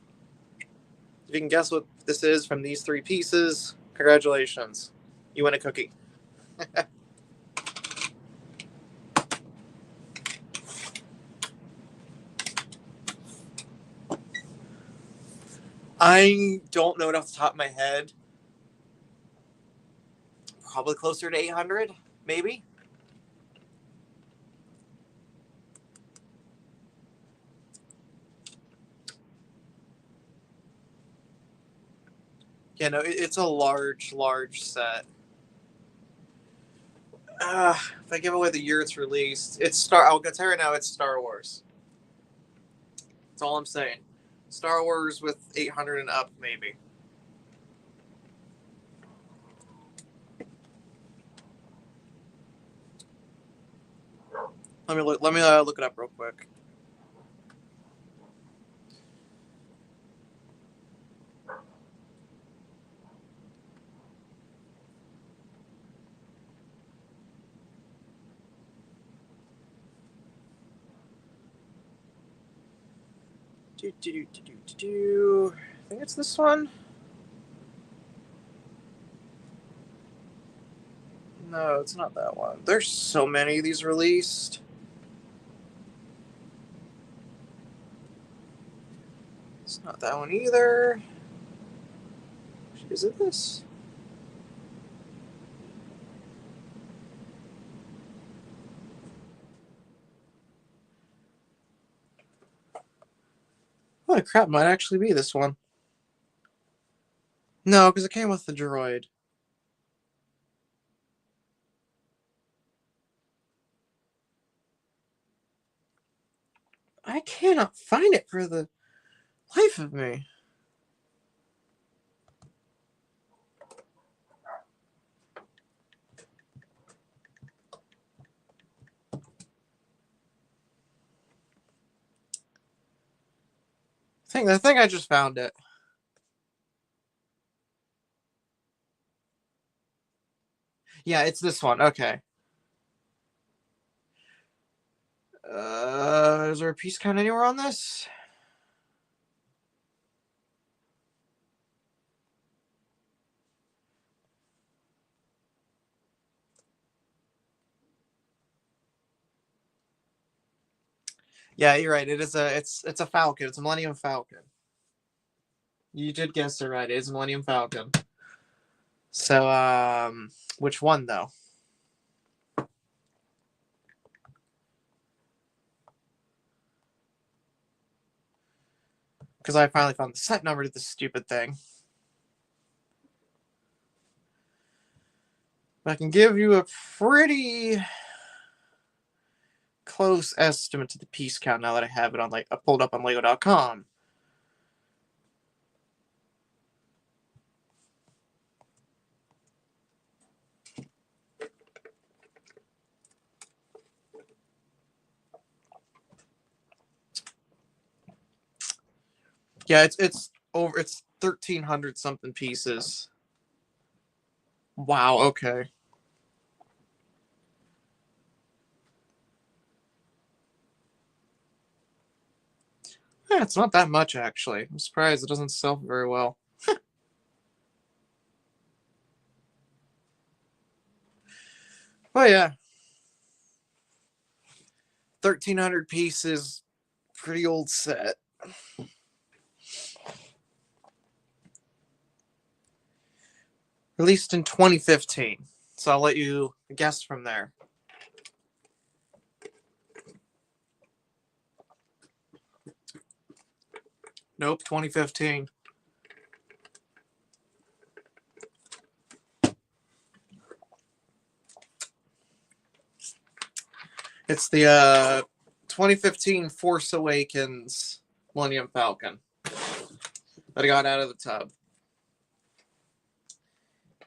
If you can guess what this is from these 3 pieces, congratulations. You win a cookie. I don't know it off the top of my head. Probably closer to 800, maybe. Yeah, no, it's a large set. If I give away the year it's released, I'll tell you right now, it's Star Wars. That's all I'm saying. Star Wars with 800 and up, maybe. Let me look it up real quick. I think it's this one. No, it's not that one. There's so many of these released. It's not that one either. Is it this? Holy crap, might actually be this one. No, because it came with the droid. I cannot find it for the life of me. I think I just found it. Yeah, it's this one. Okay. Is there a piece count anywhere on this? Yeah, you're right. It's a Falcon. It's a Millennium Falcon. You did guess it right. It is a Millennium Falcon. So, which one though? Because I finally found the set number to this stupid thing. I can give you a pretty close estimate to the piece count now that I have it on I pulled up on Lego.com. Yeah, it's 1,300 something pieces. Wow. Okay. Yeah, it's not that much actually. I'm surprised it doesn't sell very well. Oh yeah, 1,300 pieces, pretty old set. Released in 2015. So I'll let you guess from there. Nope, 2015. It's the 2015 Force Awakens Millennium Falcon that I got out of the tub.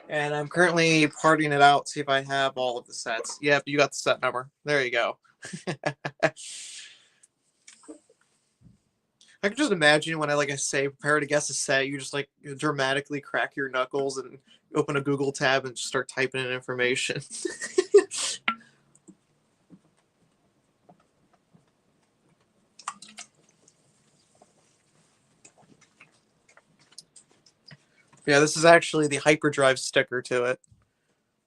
And I'm currently partying it out, see if I have all of the sets. Yep, you got the set number. There you go. I can just imagine when I say prepare to guess a set, you just dramatically crack your knuckles and open a Google tab and just start typing in information. Yeah, this is actually the hyperdrive sticker to it.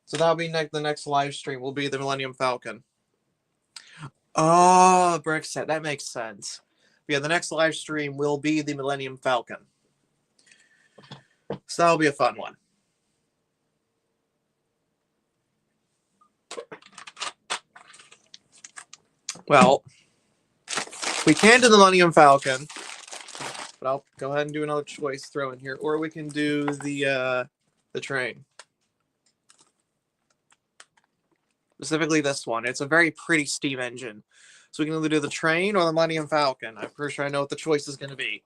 So that'll be the next live stream will be the Millennium Falcon. Oh, brick set. That makes sense. Yeah, the next live stream will be the Millennium Falcon. So that'll be a fun one. Well, we can do the Millennium Falcon, but I'll go ahead and do another choice throw in here, or we can do the train. Specifically this one. It's a very pretty steam engine. So we can either do the train or the Millennium Falcon. I'm pretty sure I know what the choice is going to be.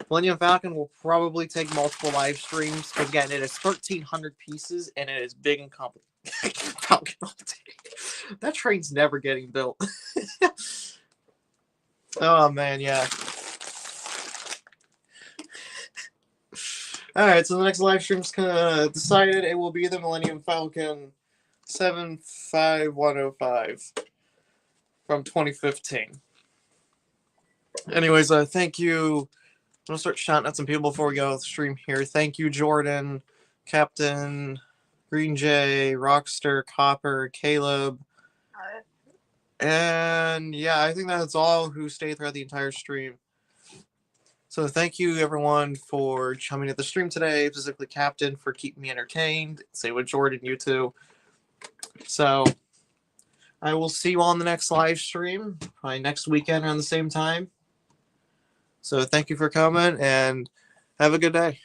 Millennium Falcon will probably take multiple live streams. Again, it is 1,300 pieces, and it is big and complicated. Falcon all day. That train's never getting built. Oh, man, yeah. All right, so the next live stream's decided it will be the Millennium Falcon 75105 from 2015. Anyways, thank you. I'm going to start shouting at some people before we go off the stream here. Thank you, Jordan, Captain, Green Jay, Rockster, Copper, Caleb. And yeah, I think that's all who stayed throughout the entire stream. So thank you, everyone, for coming to the stream today, specifically Captain for keeping me entertained. Same with Jordan, you too. So I will see you all on the next live stream, probably next weekend around the same time. So thank you for coming, and have a good day.